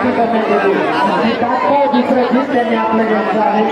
माहिती करण्यात येते तात्काळ दुसरं गीत त्यांनी आपलं घ्यायचं आहे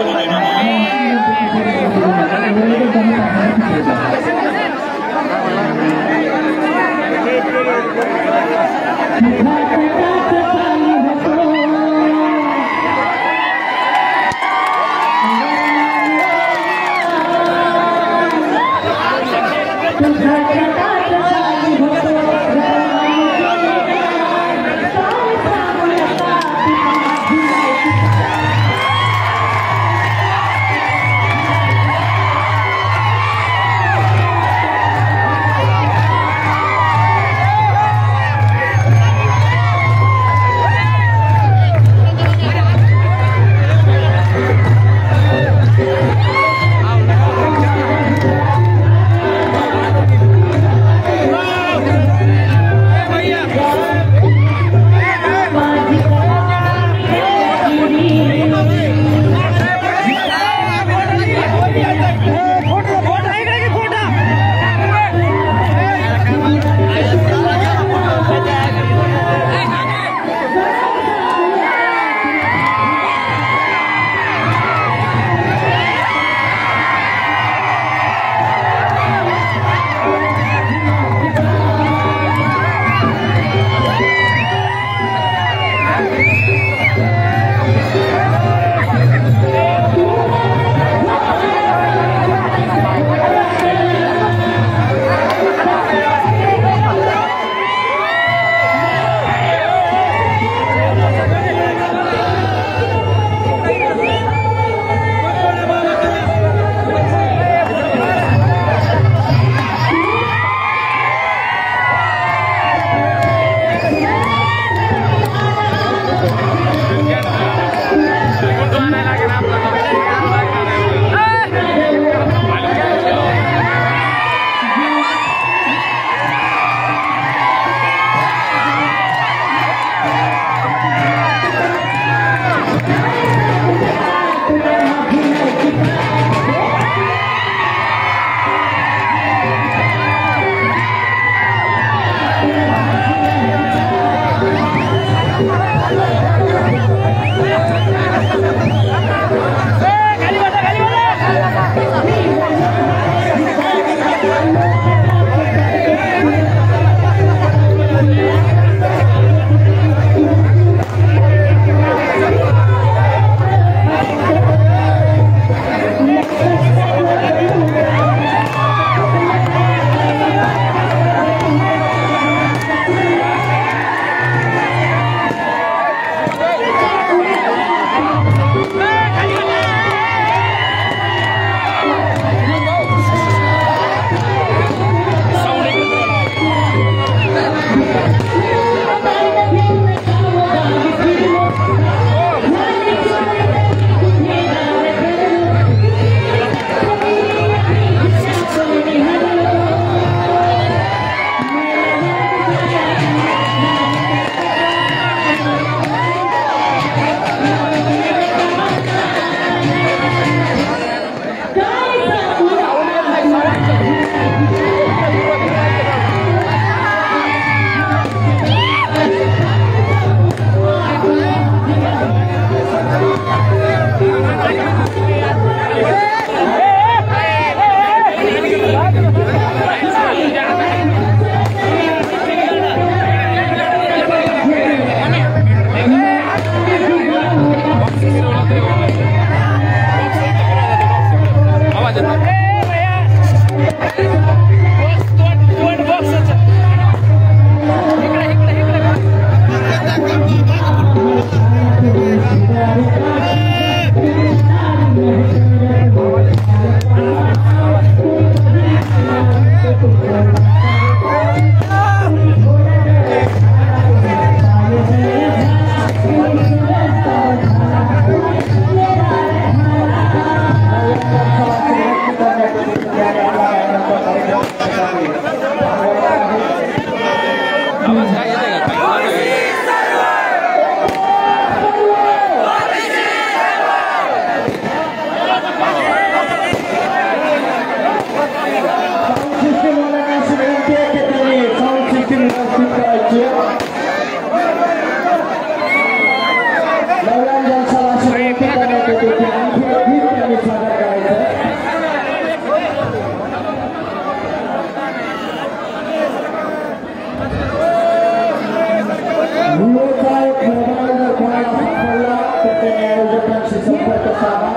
क्रमांकाशी संपर्क साधा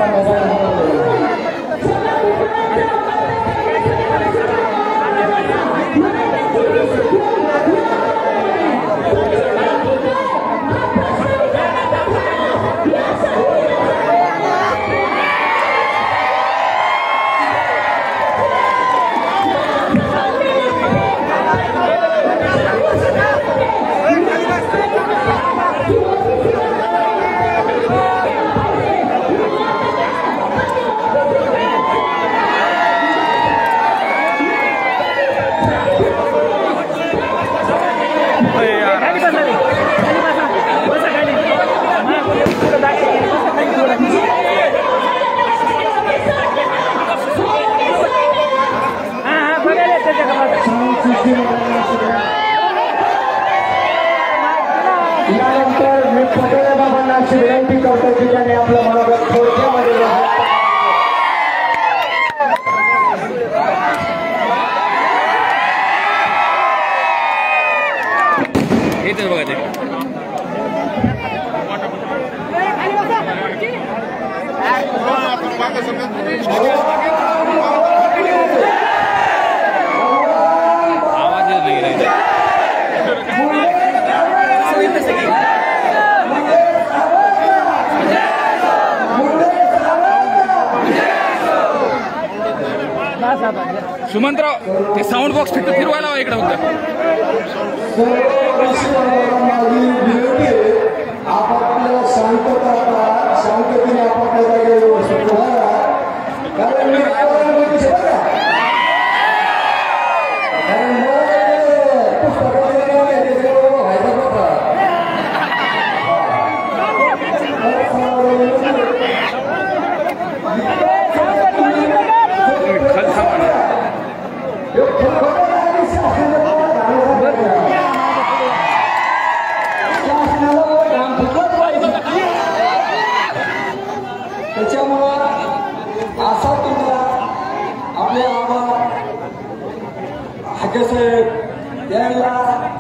त्याचा मोबाईल यानंतर मी पटेल बाबांना अशी विनंती करतो की त्याने आपलं मनोगत थोडक्यामध्ये सुमंतराव ते साऊंड बॉक्स फक्त फिरवायला हवा इकडे फक्त आपापल्या शांततेने आपापल्या जागेवर व्यवस्थित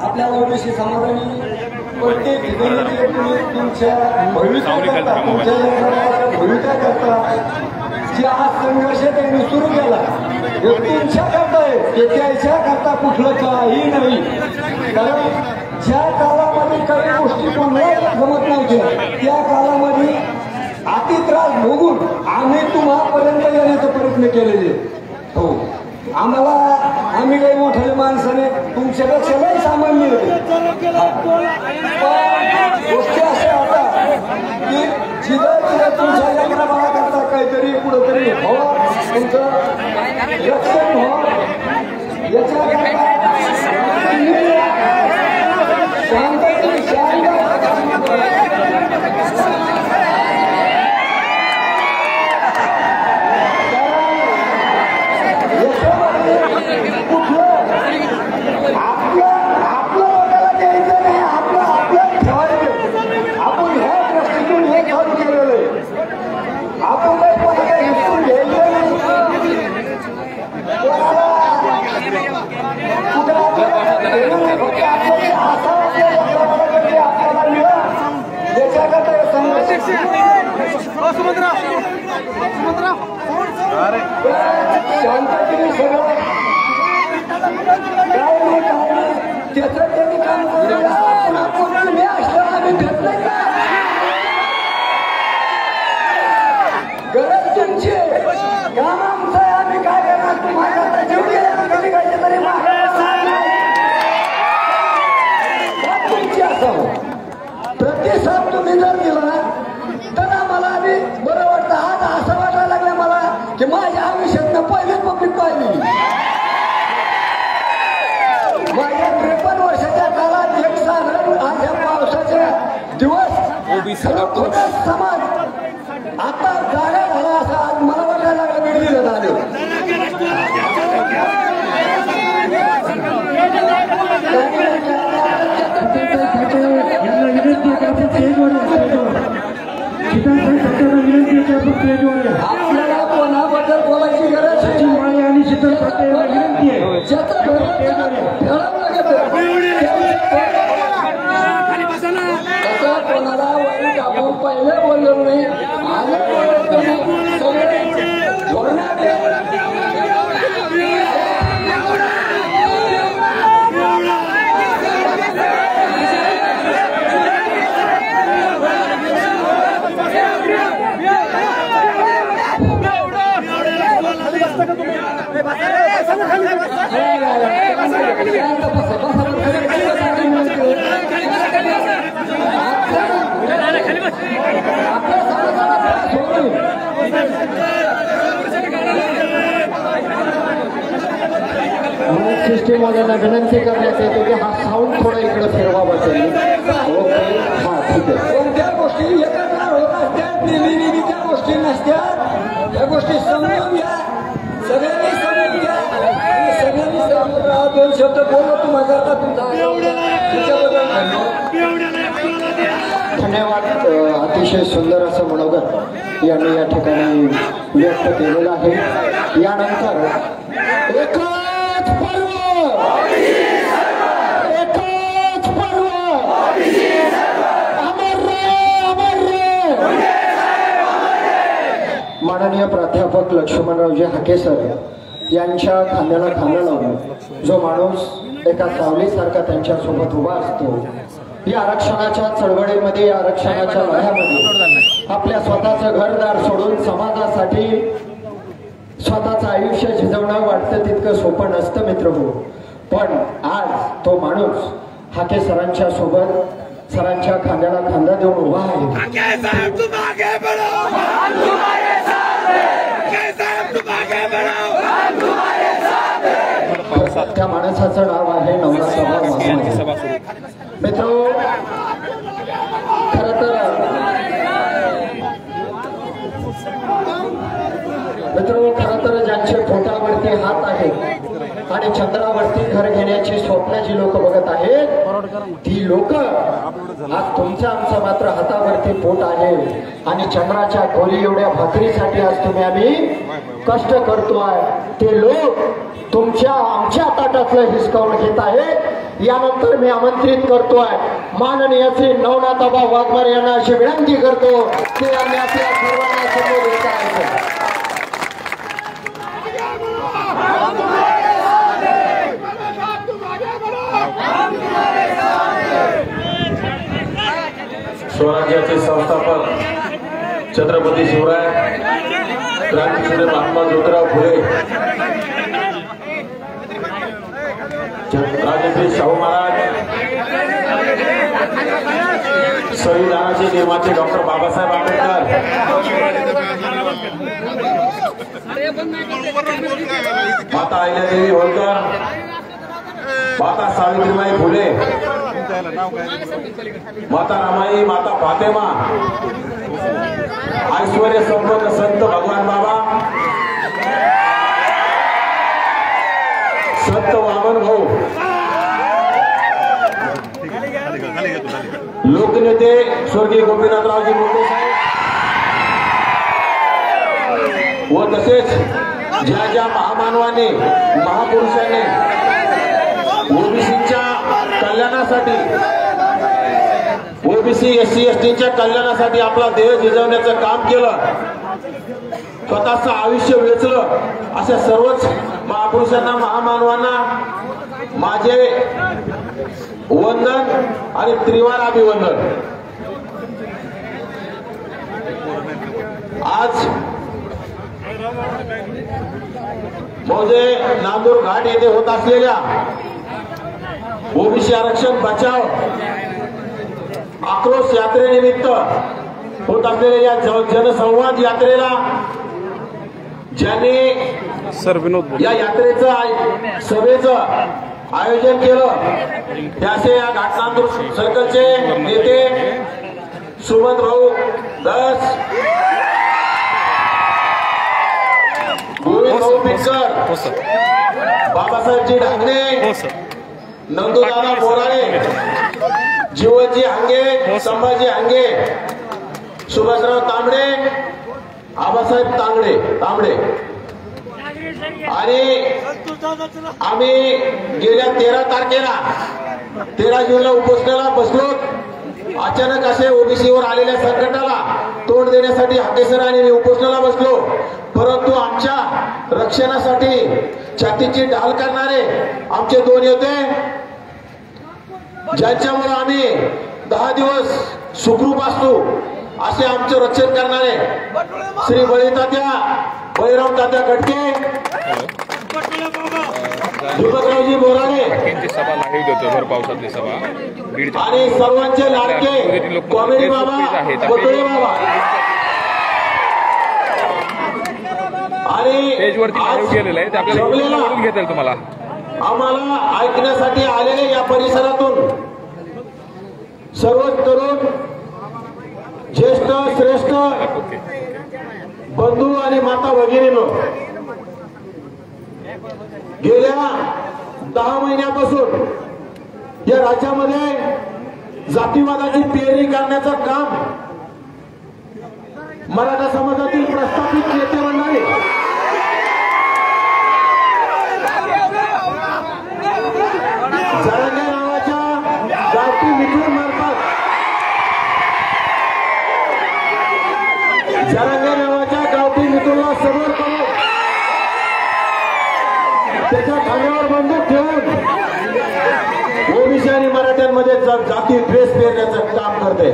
आपल्याला ओबीसी समाजाने प्रत्येक तुमच्या भूमिका करता जे हा संघर्ष त्यांनी सुरू केला तुमच्या करता आहे त्याच्या करता कुठलं काही नाही कारण ज्या काळामध्ये काही गोष्टी कोणाला जमत नव्हत्या त्या काळामध्ये अति त्रास भोगून आम्ही तुम्हापर्यंत येण्याचा प्रयत्न केलेले हो आम्हाला आम्ही काही मोठ्या माणसाने तुमच्यापेक्षा नाही सामान्य होते गोष्टी अशा होता की जिथं तुमच्या लेकरा बाळा करता काहीतरी कुठंतरी हो तुमचं रक्षण हो याच्या शांततेने सगळं त्याचं त्यांनी काम करून आम्ही घेतलंय का गरज तुमची काम आमचं आहे आम्ही काय करणार तुम्हाला जेवढी कधी घ्यायचे तरी तुमची असावं प्रतिसाद तुम्ही जर दिला तर आम्हाला आम्ही बरं वाटतं आज असं वाटायला लागलं मला की माझ्या आयुष्यातनं पहिलेच पब्लिक पाहिली माझ्या 53 वर्षाच्या काळात एक साधारण आज या पावसाच्या दिवस समाज आता जागा झाला असं आज मला वाटायला लागलं मी दिलं झालं आपल्याला कोणाबद्दल बोलायची गरज आणि शीतल विनंती आहे ज्याचं असं कोणाला वाईट आपण पहिले बोललो नाही आलं बोलतो नाही सगळे धोरणात सिस्टीम वाल्यांना विनंती करण्यात येते की हा साऊंड थोडा इकडे फिरवा बसेल. ओके हा ठीक आहे. कोणत्या गोष्टी एकत्र होत असतात नेहमीच्या गोष्टी नसतात. या गोष्टी समजून घ्या सगळ्यांनी समजून घ्या आणि सगळ्यांनी समजून राहा. दोन शब्द बोललो तुम्हाला तुमचा धन्यवाद. अतिशय सुंदर असं मनोगत यांनी या ठिकाणी व्यक्त केलेलं आहे. यानंतर एकच पर्व एकच पर्व अमर रे माननीय प्राध्यापक लक्ष्मणरावजी हाके सर यांच्या खांद्याला खांदा लावून जो माणूस एका सावलीसारखा त्यांच्यासोबत उभा असतो या आरक्षणाच्या चळवळीमध्ये या आरक्षणाच्या लढ्यामध्ये आपल्या स्वतःचं घरदार सोडून समाजासाठी स्वतःचं आयुष्य झिजवणं वाटतं तितकं सोपं नसतं मित्र हो. पण आज तो माणूस हाके सरांच्या सोबत सरांच्या खांद्याला खांदा देऊन उभा आहे. त्या माणसाचं नाव आहे नवनाथ मित्र. खरं तर ज्यांचे पोटावरती हात आहेत आणि चंद्रावरती घर घेण्याची स्वप्न जी लोक बघत आहेत ती लोक आज तुमचं आमचं मात्र हातावरती पोट आहे आणि चंद्राच्या खोली एवढ्या भाकरीसाठी आज तुम्ही आम्ही कष्ट करतोय ते लोक तुमच्या आमच्या ताटातलं हिसकावून घेत आहे. यानंतर मी आमंत्रित करतोय माननीय श्री नवनाथाबा वाघमारे यांना अशी विनंती करतो की आम्ही आपल्या सर्वांना समोर येत आहे. स्वराज्याचे संस्थापक छत्रपती शिवराय क्रांतीसूर्य महात्मा ज्योतिराव फुले राजश्री शाहू महाराज संविधानाचे निर्माते डॉक्टर बाबासाहेब आंबेडकर माता अहिल्यादेवी होळकर माता सावित्रीबाई फुले माता रमाई माता फातेमा ऐश्वर्य संपन्न संत भगवान बाबा संत वामन भाऊ लोकनेते स्वर्गीय गोपीनाथरावजी मुंडे साहेब व तसेच ज्या ज्या महामानवाने महापुरुषांनी ओबीसीच्या कल्याणासाठी ओबीसी एससी एसटीच्या कल्याणासाठी आपला देह झिजवण्याचं काम केलं स्वतःचं आयुष्य वेचलं अशा सर्वच महापुरुषांना महामानवांना माझे वंदन आणि त्रिवार अभिवंदन. आज मौजे नांदूर घाट येथे होत असलेल्या ओबीसी आरक्षण बचाव आक्रोश यात्रेनिमित्त होत असलेल्या या जनसंवाद यात्रेला ज्यांनी या यात्रेचं सभेचं आयोजन केलं त्याचे या घाटनांदूर सर्कलचे नेते सुमंत भाऊ दस गोविंद भाऊ पिटकर बाबासाहेबजी ढांगणे नंदूदादा बोराळे जीवनजी हंगे संभाजी हंगे सुभाषराव तांबडे आबासाहेब तांबडे आणि आम्ही गेल्या 13 तारखेला 13 जूनला उपोषणाला बसलो अचानक असे ओबीसीवर आलेल्या संकटाला तोंड देण्यासाठी हाकेसर आणि मी उपोषणाला बसलो, परंतु आमच्या रक्षणासाठी छातीची ढाल करणारे आमचे 2 योद्धे, ज्यांच्यामुळे आम्ही 10 दिवस सुखरूप असतो, असे आमचे रक्षण करणारे श्री बळीतात्या बळीराम तात्या खडके, दीपकरावजी बोराडे त्यांची सभा लाईव्ह देतो भर पावसातली सभा बीड आणि सर्वांचे लाडके कॉमेडी बाबा कोतळे बाबा आणि पेजवरती लाईव्ह केलेलं आहे ते आपल्याला बोलून घेता येईल तुम्हाला. आम्हाला ऐकण्यासाठी आलेले या परिसरातून सर्वच तरुण ज्येष्ठ श्रेष्ठ बंधू आणि माता भगिनींनो, गेल्या 10 महिन्यापासून या राज्यामध्ये जातीवादाची पेरणी करण्याचं काम मराठा समाजातील प्रस्थापित नेते मंडळी जरांगे नावाच्या गावठी मित्र मार्फत जरांगे नावाच्या गावठी मित्राला समोर करून त्याच्या खांद्यावर बंदूक ठेवून ओबीसी आणि मराठ्यांमध्ये जाती द्वेष पेरण्याचं काम करते.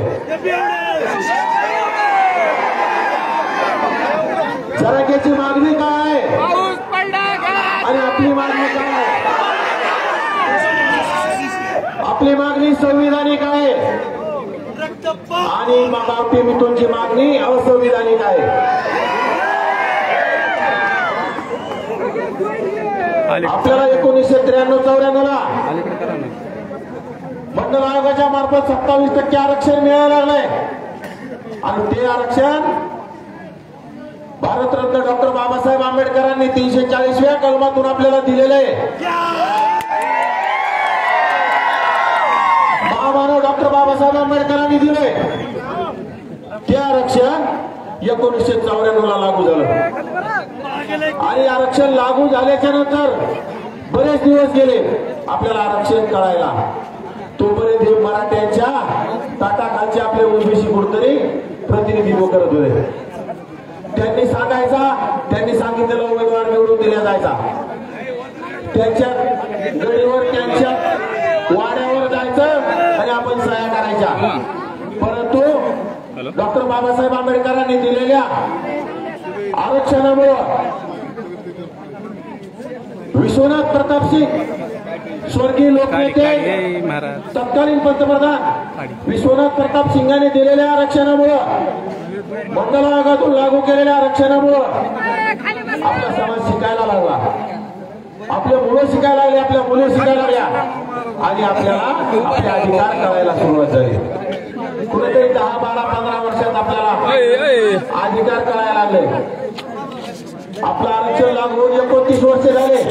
जरांगेची मागणी काय आणि आपली मागणी काय? आपली मागणी संविधानिक आहे आणि गावठी मित्रांची मागणी असंविधानिक आहे. आपल्याला 1993-94 ला मंडल आयोगाच्या मार्फत 27% आरक्षण मिळायला लागलंय आणि ते आरक्षण भारतरत्न डॉक्टर बाबासाहेब आंबेडकरांनी 340व्या कलमातून आपल्याला दिलेलं आहे. महामानव डॉक्टर बाबासाहेब आंबेडकरांनी दिले ते आरक्षण 1994 ला लागू झालं आणि आरक्षण लागू झाल्याच्या नंतर बरेच दिवस गेले आपल्याला आरक्षण कळायला. तोपर्यंत हे मराठ्यांच्या ताटाखालचे आपले ओबीसी कुठतरी प्रतिनिधित्व करत होते. त्यांनी सांगितलेला उमेदवार निवडून दिला जायचा, त्यांच्या गडीवर त्यांच्या वाड्यावर जायचं आणि आपण सह्या करायच्या. परंतु डॉक्टर बाबासाहेब आंबेडकरांनी दिलेल्या आरक्षणामुळे विश्वनाथ प्रताप सिंग स्वर्गीय लोकनेते तत्कालीन पंतप्रधान विश्वनाथ प्रताप सिंगांनी दिलेल्या आरक्षणामुळे मंडल आयोगातून लागू केलेल्या आरक्षणामुळे आपला समाज शिकायला लागला, आपले मुलं शिकायला लागले, आपल्या मुली शिकायला लागल्या आणि आपल्याला आपले अधिकार कळायला सुरुवात झाली. कुठेतरी 10, 12, 15 वर्षात आपल्याला अधिकार कळायला लागले. आपलं आरक्षण लागू 29 वर्ष झाले,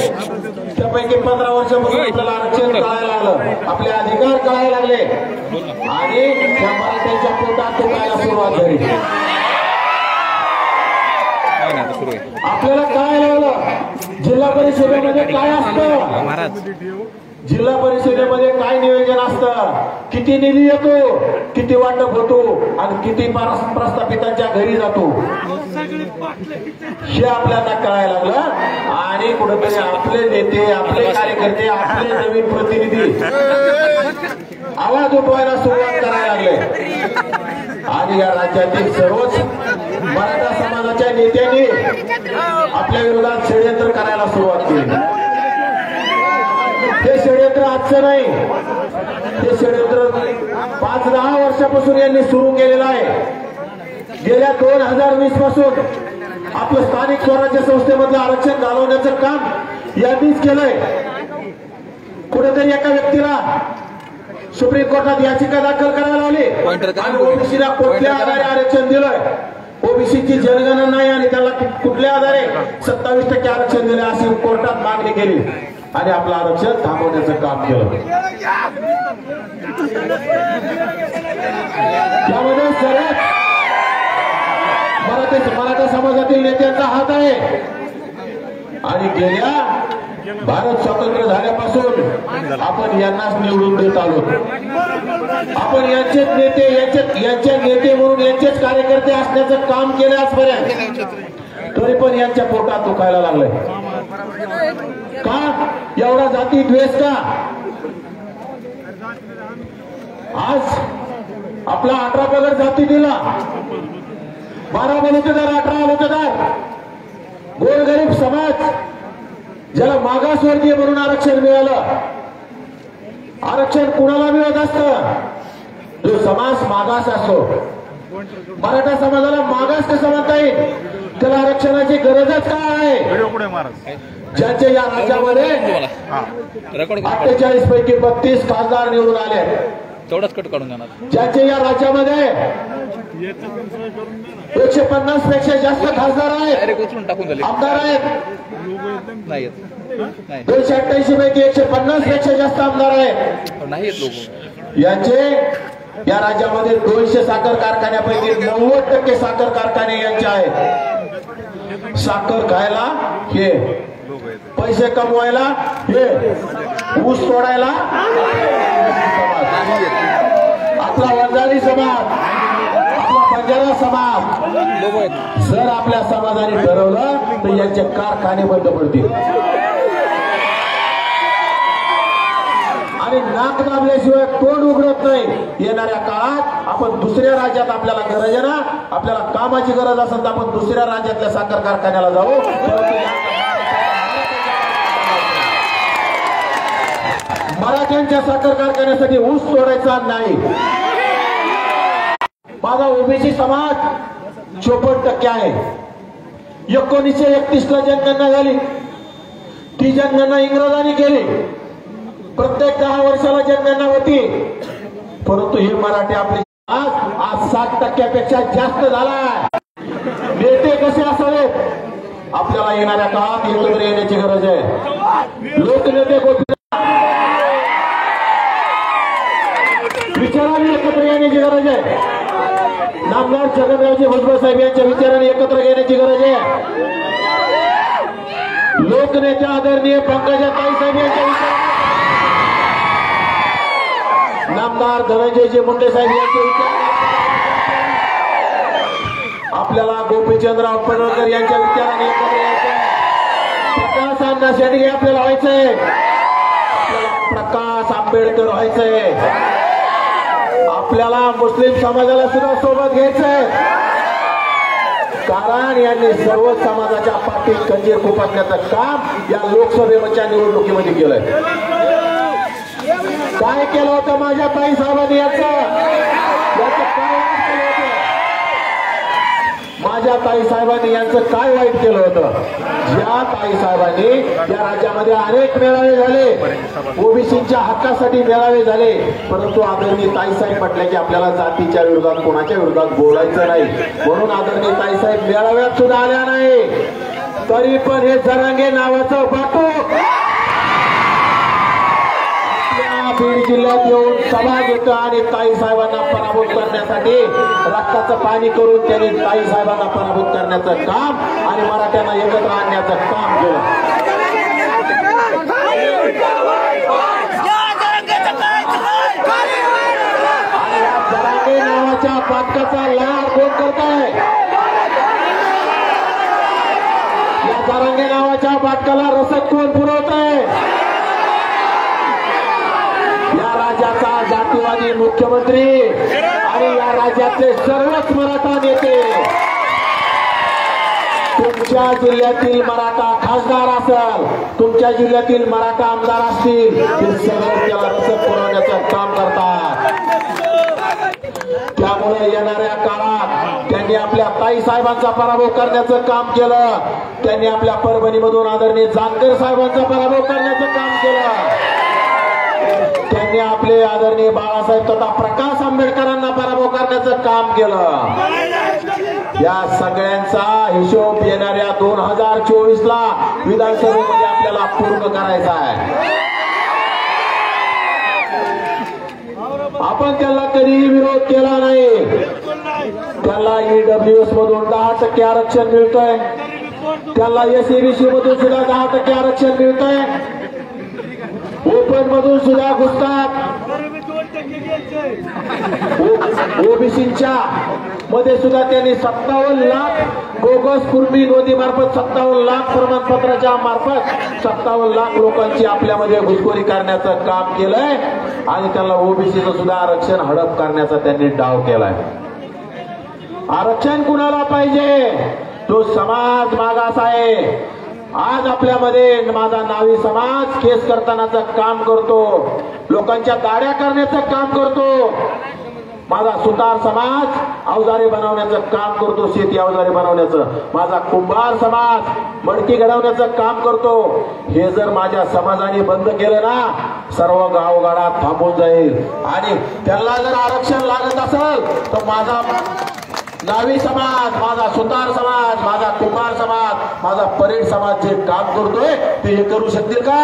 त्यापैकी 15 वर्षापासून आपल्याला आरक्षण कळायला लागलं, आपले अधिकार कळायला लागले आणि त्या मराठ्यांच्या पोटात तुकायला सुरुवात झाली. आपल्याला काय लागलं, जिल्हा परिषदेमध्ये काय असतं, जिल्हा परिषदेमध्ये काय नियोजन असतं, किती निधी येतो, किती वाटप होतो आणि किती प्रस्थापितांच्या घरी जातो हे आपल्याला कळायला लागलं आणि कुठेतरी आपले नेते, आपले कार्यकर्ते, आपले नवीन प्रतिनिधी आवाज उठवायला सुरुवात करायला लागले आणि या राज्यातील सर्वच मराठा समाजाच्या नेत्यांनी आपल्या विरोधात षडयंत्र करायला सुरुवात केली. ते षडयंत्र आजचं नाही, ते षडयंत्र 5-10 वर्षापासून यांनी सुरू केलेलं आहे. गेल्या 2020 पासून आपलं स्थानिक स्वराज्य संस्थेमधलं आरक्षण घालवण्याचं काम यांनीच केलंय. कुठेतरी एका व्यक्तीला सुप्रीम कोर्टात याचिका दाखल करायला लावली आणि ओबीसीला कुठल्या आधारे आरक्षण दिलंय, ओबीसीची जनगणना नाही आणि त्याला कुठल्या आधारे 27% आरक्षण दिले अशी कोर्टात मागणी केली आणि आपलं आरक्षण थांबवण्याचं काम केलं. त्यामध्ये सर्वात मराठा समाजातील नेत्यांचा हात आहे आणि गेल्या भारत स्वतंत्र झाल्यापासून आपण यांनाच निवडून देत आलो. आपण यांचेच नेते यांच्या नेते म्हणून यांचेच कार्यकर्ते असण्याचं काम केलं आजपर्यंत, तरी पण यांच्या पोटात दुखायला लागलंय का? एवढा जाती द्वेष का? आज आपला 18 पगड जाती दिला, 12 बलुतेदार, 18 बलुतेदार, गोरगरीब समाज ज्याला मागासवर्गीय म्हणून आरक्षण मिळालं. आरक्षण कुणाला मिळत असतं? जो समाज मागास असतो. मराठा समाजाला मागास कसं म्हणता येईल? त्याला आरक्षणाची गरजच काय आहे? ज्यांचे या राज्यामध्ये 48 पैकी 32 खासदार निवडून आले, तेवढाच कट काढून जाणार. ज्यांचे या राज्यामध्ये 150 पेक्षा जास्त खासदार आहेत, आमदार आहेत, 288 पैकी 150 पेक्षा जास्त आमदार आहेत, नाही लोक. यांचे या राज्यामध्ये 200 साखर कारखान्यापैकी 90% साखर कारखाने यांचे आहेत. साखर खायला हे, पैसे कमवायला हे, ऊस तोडायला आपला वंजारी समाज, आपला बंजारा समाज. जर आपल्या समाजाने ठरवलं तर यांचे कारखाने बंद पडतील आणि नाक दाबल्याशिवाय तोंड उघडत नाही. येणाऱ्या काळात आपण दुसऱ्या राज्यात, आपल्याला गरज आहे ना, आपल्याला कामाची गरज असेल तर आपण दुसऱ्या राज्यातल्या साखर कारखान्याला जाऊ. मराठ्यांच्या साखर कारखान्यासाठी ऊस तोडायचा नाही. माझा ओबीसी समाज 54% आहे. 1931 ला जनगणना झाली. ती जनगणना इंग्रजांनी केली. प्रत्येक 10 वर्षाला जनगणना होती, परंतु हे मराठी आपले आज 60% जास्त झाला. नेते कसे असावेत? आपल्याला येणाऱ्या काळात एकत्र येण्याची गरज आहे. लोकनेते विचाराने एकत्र येण्याची गरज आहे. नामदार छगनरावजी भुजबळ साहेब यांच्या विचाराने एकत्र येण्याची गरज आहे. लोकनेते आदरणीय पंकजाताई साहेब यांच्या विचाराने, नामदार धनंजयजी मुंडे साहेब यांच्या विचाराने, आपल्याला गोपीचंदराव पडळकर यांच्या विचाराने एकत्र यायचंय. प्रकाश अण्णा शेंडगे आपल्याला व्हायचंय. आपल्याला प्रकाश आंबेडकर व्हायचंय. आपल्याला मुस्लिम समाजाला सुद्धा सोबत घ्यायचंय, कारण यांनी सर्व समाजाच्या पाठीत खंजीर खुपसण्याचं काम या लोकसभेच्या निवडणुकीमध्ये केलंय. काय केलं होतं माझ्या ताई साहेबांनी? याचं काय केलं होतं? माझ्या ताई साहेबांनी यांचं काय वाईट केलं होतं? ज्या ताई साहेबांनी या राज्यामध्ये अनेक मेळावे झाले, ओबीसीच्या हक्कासाठी मेळावे झाले, परंतु आदरणीय ताईसाहेब म्हटलं की आपल्याला जातीच्या विरोधात, कोणाच्या विरोधात बोलायचं नाही, म्हणून आदरणीय ताईसाहेब मेळाव्यात सुद्धा आल्या नाही. तरी पण हे जरांगे नावाचं बाटू बीड जिल्ह्यात येऊन सभा घेतं आणि ताई साहेबांना पराभूत करण्यासाठी रक्ताचं पाणी करून त्यांनी ताई साहेबांना पराभूत करण्याचं काम आणि मराठ्यांना एकत्र आणण्याचं काम केलं. आणि या जरांगे नावाच्या पाटकाचा लाड कोण करताय? या जरांगे नावाच्या पाटकाला रसद कोण पुरवत आहे? या राज्याचा जातीवादी मुख्यमंत्री आणि या राज्यातले सर्वच मराठा नेते, तुमच्या जिल्ह्यातील मराठा खासदार असेल, तुमच्या जिल्ह्यातील मराठा आमदार असतील, ते सर्व त्याला रसद पुरवण्याचं काम करतात. त्यामुळे येणाऱ्या काळात त्यांनी आपल्या ताई साहेबांचा पराभव करण्याचं काम केलं. त्यांनी आपल्या परभणीमधून आदरणीय जानकर साहेबांचा पराभव करण्याचं काम केलं. त्यांनी आपले आदरणीय बाळासाहेब तथा प्रकाश आंबेडकरांना पराभव करण्याचं काम केलं. या सगळ्यांचा हिशोब येणाऱ्या 2024 ला विधानसभेमध्ये आपल्याला पूर्ण करायचा आहे. आपण त्याला कधीही विरोध केला नाही. त्याला ईडब्ल्यूएस मधून 10% आरक्षण मिळतंय, त्याला एसईबीसी मधून सुद्धा 10% आरक्षण मिळतंय, ओपन मधून सुद्धा घुसतात, ओबीसीच्या मध्ये सुद्धा त्यांनी 57 लाख बोगस कुणबी नोंदी मार्फत 57 लाख प्रमाणपत्राच्या मार्फत 57 लाख लोकांची आपल्यामध्ये घुसखोरी करण्याचं काम केलंय आणि त्यांना ओबीसीचं सुद्धा आरक्षण हडप करण्याचा त्यांनी डाव केलाय. आरक्षण कुणाला पाहिजे? तो समाज मागास आहे. आज आपल्यामध्ये माझा नावी समाज केस करतानाचं काम करतो, लोकांच्या दाढ्या करण्याचं काम करतो. माझा सुतार समाज अवजारे बनवण्याचं काम करतो, शेती अवजारे बनवण्याचं. माझा कुंभार समाज मडकी घडवण्याचं काम करतो. हे जर माझ्या समाजाने बंद केलं ना, सर्व गावगाडात थांबून जाईल. आणि त्यांना जर आरक्षण लागत असेल तर माझा नावी समाज, माझा सुतार समाज, माझा कुंभार समाज, माझा परेड समाज जे काम करतोय ते हे करू शकतील का?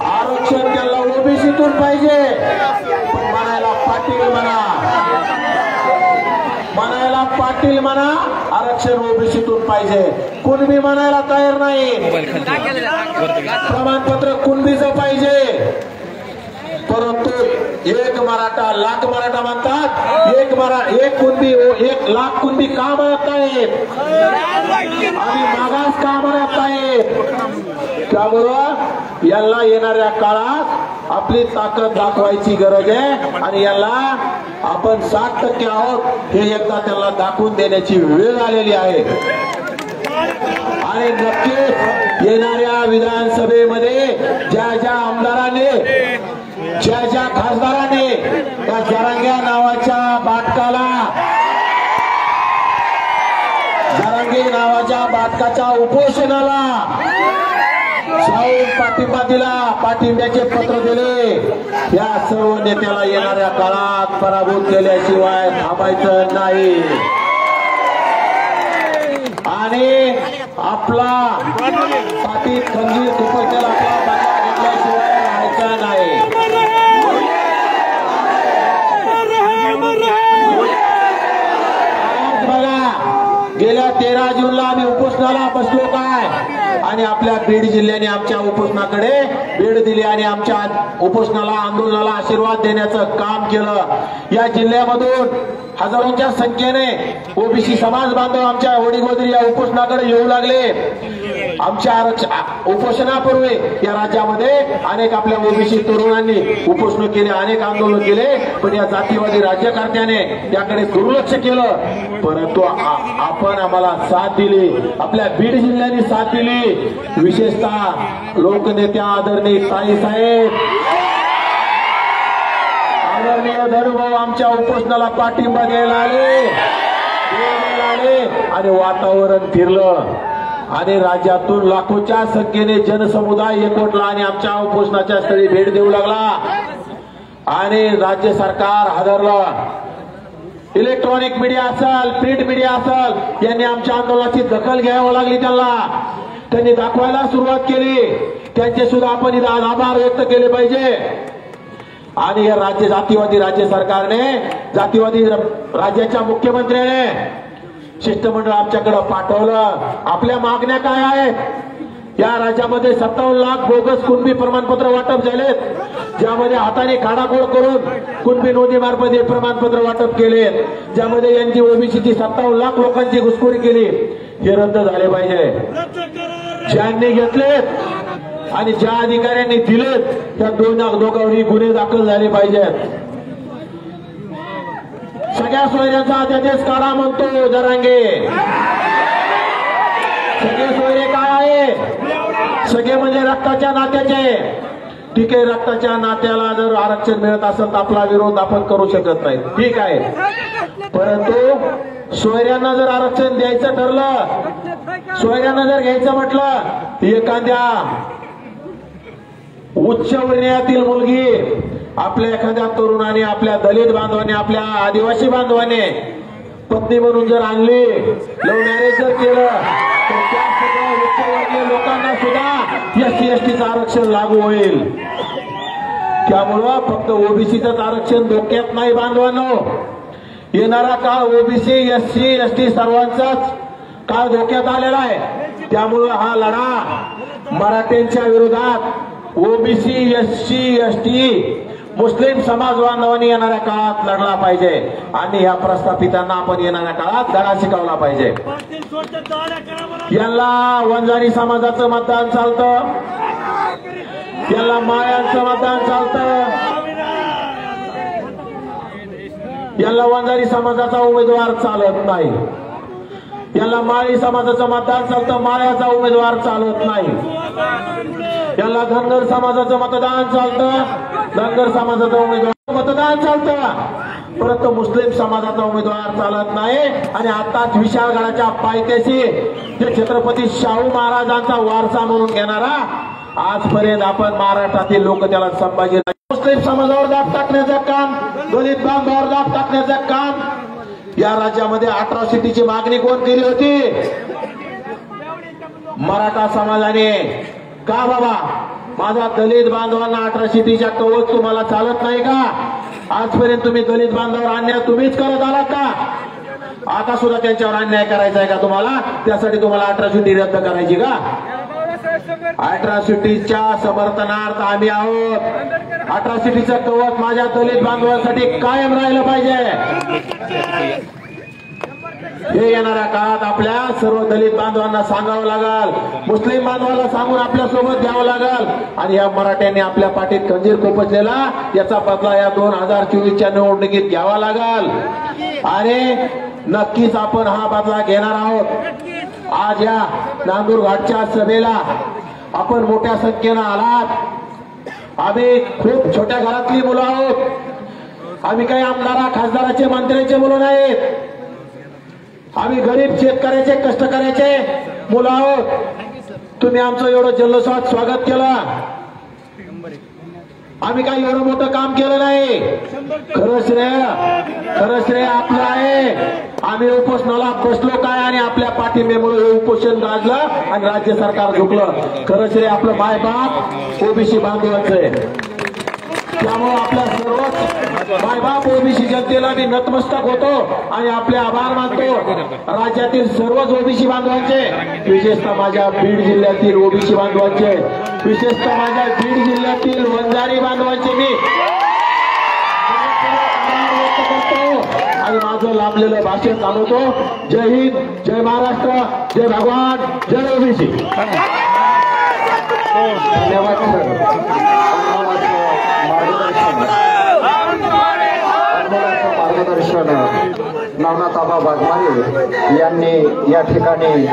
आरक्षण त्याला ओबीसीतून पाहिजे. पण म्हणायला पाटील म्हणा, म्हणायला पाटील म्हणा आरक्षण ओबीसीतून पाहिजे. कुणबी म्हणायला तयार नाही. प्रमाणपत्र कुणबीचं पाहिजे. परंतु एक मराठा लाख मराठा म्हणतात, एक कुणबी 1 लाख कुणबी का म्हणत आहेत आणि मागास का म्हणत आहेत? त्यामुळं याला येणाऱ्या काळात आपली ताकद दाखवायची गरज आहे आणि याला आपण 60% आहोत हे एकदा त्याला दाखवून देण्याची वेळ आलेली आहे. आणि नक्कीच येणाऱ्या विधानसभेमध्ये ज्या ज्या आमदाराने, ज्या ज्या खासदाराने त्या जरांगे नावाच्या बाटकाला, जरांगे नावाच्या बाटकाच्या उपोषणाला जाऊन पाठिंबा दिला, पाठिंब्याचे पत्र दिले, या सर्व नेत्याला येणाऱ्या काळात पराभूत केल्याशिवाय थांबायचं नाही. आणि आपला पाठीत खंजीर खुपसतेल आपला बंगा घेतल्याशिवाय राहायचं नाही. बघा, गेल्या 13 जूनला आम्ही उपोषणाला बसलो काय, आणि आपल्या बीड जिल्ह्याने आमच्या उपोषणाकडे भेट दिली आणि आमच्या उपोषणाला, आंदोलनाला आशीर्वाद देण्याचं काम केलं. या जिल्ह्यामधून हजारोंच्या संख्येने ओबीसी समाज बांधव आमच्या वडीगोदरी या उपोषणाकडे येऊ लागले. आमच्या उपोषणापूर्वी या राज्यामध्ये अनेक आपल्या ओबीसी तरुणांनी उपोषण केले, अनेक आंदोलन केले, पण या जातीवादी राज्यकर्त्याने याकडे दुर्लक्ष केलं. परंतु आपण आम्हाला साथ दिली, आपल्या बीड जिल्ह्याने साथ दिली. विशेषतः लोकनेत्या आदरणीय ताईसाहेब, आदरणीय धनुभाऊ आमच्या उपोषणाला पाठिंबा द्यायला आले आणि वातावरण फिरलं आणि राज्यातून लाखोच्या संख्येने जनसमुदाय एकवटला आणि आमच्या उपोषणाच्या स्थळी भेट देऊ लागला. आणि राज्य सरकार हादरलं. इलेक्ट्रॉनिक मीडिया असेल, प्रिंट मीडिया असेल, यांनी आमच्या आंदोलनाची दखल घ्यावी लागली. त्यांनी दाखवायला सुरुवात केली. त्यांचे सुद्धा आपण इथं आभार व्यक्त केले पाहिजे. आणि या जातीवादी राज्य सरकारने, जातीवादी राज्याच्या मुख्यमंत्र्याने शिष्टमंडळ आमच्याकडे पाठवलं. आपल्या मागण्या काय आहेत? या राज्यामध्ये 57 लाख बोगस कुणबी प्रमाणपत्र वाटप झालेत, ज्यामध्ये हाताने खाडाखोड करून कुणबी नोंदी मार्फत हे प्रमाणपत्र वाटप केले, ज्यामध्ये यांची ओबीसीची 57 लाख लोकांची घुसखोरी केली. हे रद्द झाले पाहिजे. ज्यांनी घेतलेत आणि ज्या अधिकाऱ्यांनी दिलेत त्या दोघांवरही गुन्हे दाखल झाले पाहिजेत. सगळ्या सोयऱ्यांचा अध्यादेश काढा म्हणतो जरांगे. सगळे सोयरे काय आहे? सगळे म्हणजे रक्ताच्या नात्याचे. ठीक आहे, रक्ताच्या नात्याला जर आरक्षण मिळत असेल तर आपला विरोध आपण करू शकत नाही, ठीक आहे. परंतु सोयऱ्यांना जर आरक्षण द्यायचं ठरलं, सोयऱ्यांना जर घ्यायचं म्हटलं, एखाद्या उच्च वर्णीयातील मुलगी आपल्या एखाद्या तरुणाने, आपल्या दलित बांधवाने, आपल्या आदिवासी बांधवाने पत्नी म्हणून जर आणली, लव्ह मॅरेज जर केलं, तर त्या सगळ्या उच्चवर्गीय लोकांना सुद्धा SC STचं आरक्षण लागू होईल. त्यामुळं फक्त ओबीसीचं आरक्षण धोक्यात नाही बांधवांनो. येणारा काळ ओबीसी, SC ST सर्वांचाच काळ धोक्यात आलेला आहे. त्यामुळं हा लढा मराठ्यांच्या विरोधात, ओबीसी, एससी, एसटी, मुस्लिम समाज बांधवांनी येणाऱ्या काळात लढला पाहिजे आणि या प्रस्थापितांना आपण येणाऱ्या काळात धडा शिकवला पाहिजे. यांना वंजारी समाजाचं मतदान चालतं, यांना माळ्यांचं मतदान चालतं, यांना वंजारी समाजाचा उमेदवार चालत नाही, यांना माळी समाजाचं मतदान चालतं, माळ्याचा उमेदवार चालत नाही, यांना धनगर समाजाचं मतदान चालतं, धनगर समाजाचा उमेदवार मतदान चालतं, परंतु मुस्लिम समाजाचा उमेदवार चालत नाही. आणि आताच विशाळगडाच्या पायथ्याशी जे छत्रपती शाहू महाराजांचा वारसा म्हणून घेणारा आजपर्यंत आपण महाराष्ट्रातील लोक त्याला संभाजी मुस्लिम समाजावर दाब टाकण्याचं काम, दलित बांधवावर दाब टाकण्याचं काम या राज्यामध्ये अट्रॉसिटीची मागणी कोण केली होती? मराठा समाजाने. का बाबा माझा दलित बांधवांना अट्रॉसिटीच्या कवच तुम्हाला चालत नाही का? आजपर्यंत तुम्ही दलित बांधवावर अन्याय तुम्हीच करत आलात का? आता सुद्धा त्यांच्यावर अन्याय करायचा आहे का तुम्हाला? त्यासाठी तुम्हाला अट्रॉसिटी रद्द करायची का? अट्रॉसिटीच्या समर्थनार्थ आम्ही आहोत. अट्रॉसिटीचं कवच माझ्या दलित बांधवांसाठी कायम राहिलं पाहिजे. हे येणाऱ्या काळात आपल्या सर्व दलित बांधवांना सांगावं लागल, मुस्लिम बांधवांना सांगून आपल्या सोबत द्यावं लागल. आणि या मराठ्यांनी आपल्या पाठीत खंजीर खोपसलेला याचा बदला या 2024च्या निवडणुकीत घ्यावा लागल. आणि नक्कीच आपण हा बदला घेणार आहोत. आज या नांदूर घाटच्या सभेला आपण मोठ्या संख्येनं आलात. आम्ही खूप छोट्या घरातली मुलं आहोत. आम्ही काही आमदारा खासदाराचे मंत्र्याचे मुलं नाहीत. आम्ही गरीब शेतकऱ्याचे कष्टकऱ्याचे मुलं आहोत. तुम्ही आमचं एवढं जल्लोषात स्वागत केलं. आम्ही काही एवढं मोठं काम केलं नाही. खरं श्रेय आपलं आहे. आम्ही उपोषणाला बसलो काय आणि आपल्या पाठिंब्यामुळे हे उपोषण गाजलं आणि राज्य सरकार झुकलं. खरं श्रेय आपलं मायबाप ओबीसी बांधवांचं आहे. त्यामुळे आपल्या सर्वच मायबाप ओबीसी जनतेला मी नतमस्तक होतो आणि आपले आभार मानतो. राज्यातील सर्वच ओबीसी बांधवांचे, विशेषतः माझ्या बीड जिल्ह्यातील ओबीसी बांधवांचे, विशेषतः माझ्या बीड जिल्ह्यातील वंजारी बांधवांचे मी व्यक्त करतो आणि माझं लांबलेलं भाषण चालवतो. जय हिंद, जय महाराष्ट्र, जय भगवान, जय ओबीसी. धन्यवाद. मार्गदर्शन नवनाथ आबा वाघमारे यांनी या ठिकाणी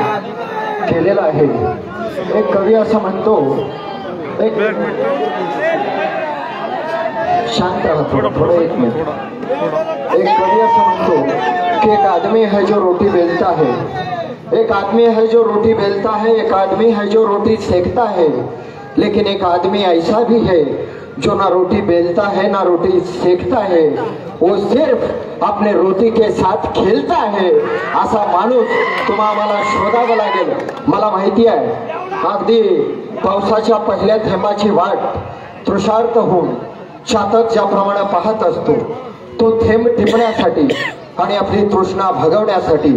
केलेलं आहे. एक कवी असं म्हणतो, एक शांत राहतो थोडं, एक मिनिट. एक कवी असं म्हणतो कि एक आदमी है जो रोटी बेलता है, एक आदमी है जो रोटी बेलता है, एक आदमी है जो रोटी सेकता है, लेकिन एक आदमी ऐसा भी है जो ना रोटी बेलता है ना रोटी सेकता है, वो सिर्फ अपने रोटी के साथ खेलता है. असा माणूस तुम्हाला शोधावा लागेल. मला माहिती आहे अगदी पावसाच्या पहिल्या थेंबाची वाट तृषार्त होऊन चातक ज्याप्रमाणे पाहत असतो, तो थेंब टिपण्यासाठी आणि आपली तृष्णा भगवण्यासाठी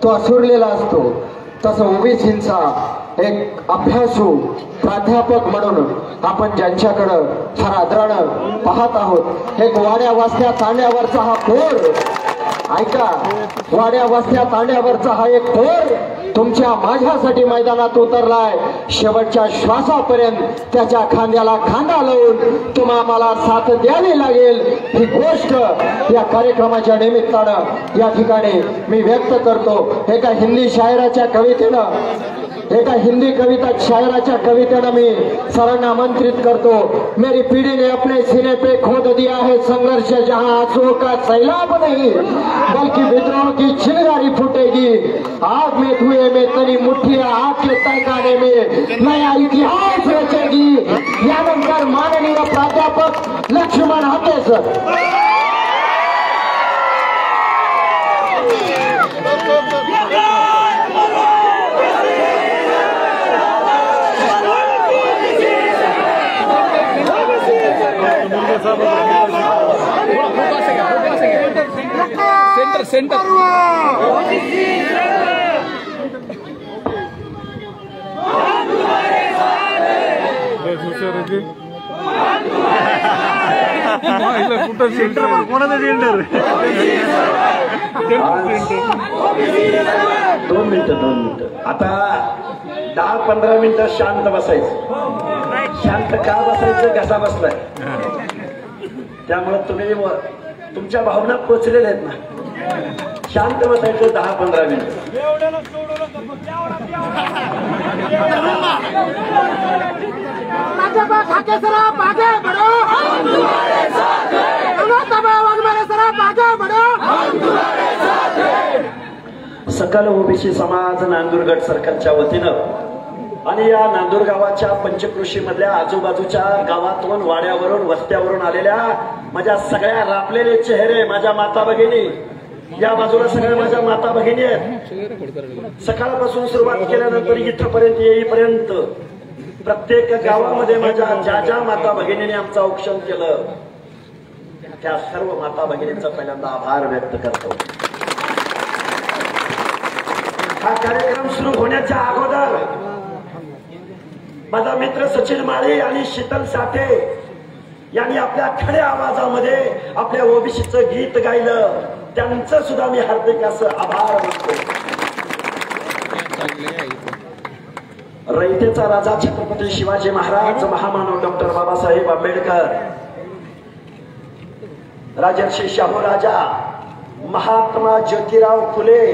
तो असुरलेला असतो. तसं ओबीसींचा एक अभ्यासू प्राध्यापक म्हणून आपण ज्यांच्याकडं फार आदरानं पाहत आहोत, एक वाड्या वास्त्या तांड्यावरचा हा थोर, ऐका, वाड्या वास्त्या तांड्यावरचा हा एक थोर तुमच्या माझ्यासाठी मैदानात उतरलाय. शेवटच्या श्वासापर्यंत त्याच्या खांद्याला खांदा लावून तुम्हाला साथ द्यावी लागेल. ही गोष्ट या कार्यक्रमाच्या निमित्तानं या ठिकाणी मी व्यक्त करतो. एका हिंदी शायराच्या कवितेनं, एका हिंदी कविता शायराच्या कवितेनं मी सरांना आमंत्रित करतो. मेरी पीढ़ी ने अपने सीने पे खोद दिया है संघर्ष, जहां आंसुओं का सैलाब नहीं बल्कि विद्रोह की चिंगारी फूटेगी. आग में धुएं में तनी मुठ्ठियां आग के तहखाने में नया इतिहास रचेगी. यानंतर माननीय प्राध्यापक लक्ष्मण हाते सर. सेंटर कुठं सेंटर कोणाचं सेंटर 2 मिनिटं आता 10-15 मिनिटं शांत बसायचं. शांत का बसायचं? घसा बसलाय त्यामुळे तुम्ही तुमच्या भावना पोचलेल्या आहेत ना. शांत बसायचं 10-15 मिनिटं. सकल ओबीसी समाज नांदूरगड सर्कलच्या वतीनं आणि या नांदूर गावाच्या पंचकृषी मधल्या आजूबाजूच्या गावातून वाड्यावरून वस्त्यावरून आलेल्या माझ्या सगळ्या रापलेले चेहरे, माझ्या माता भगिनी, या बाजूला सगळ्या माझ्या माता भगिनी आहेत. सकाळपासून सुरुवात केल्यानंतर इथपर्यंत येईपर्यंत प्रत्येक गावामध्ये माझ्या ज्या माता भगिनीने आमचं औक्षण केलं त्या सर्व माता भगिनींचा पहिल्यांदा आभार व्यक्त करतो. हा कार्यक्रम सुरू होण्याच्या अगोदर माझा मित्र सचिन माळी आणि शीतल साठे यांनी आपल्या खड्या आवाजामध्ये आपल्या ओबीसीचं गीत गायलं. त्यांचं सुद्धा मी हार्दिक असं आभार मानतो. रयतेचा राजा छत्रपती शिवाजी महाराज, महामानव डॉक्टर बाबासाहेब आंबेडकर, राजर्षी शाहू राजा, महात्मा ज्योतिराव फुले,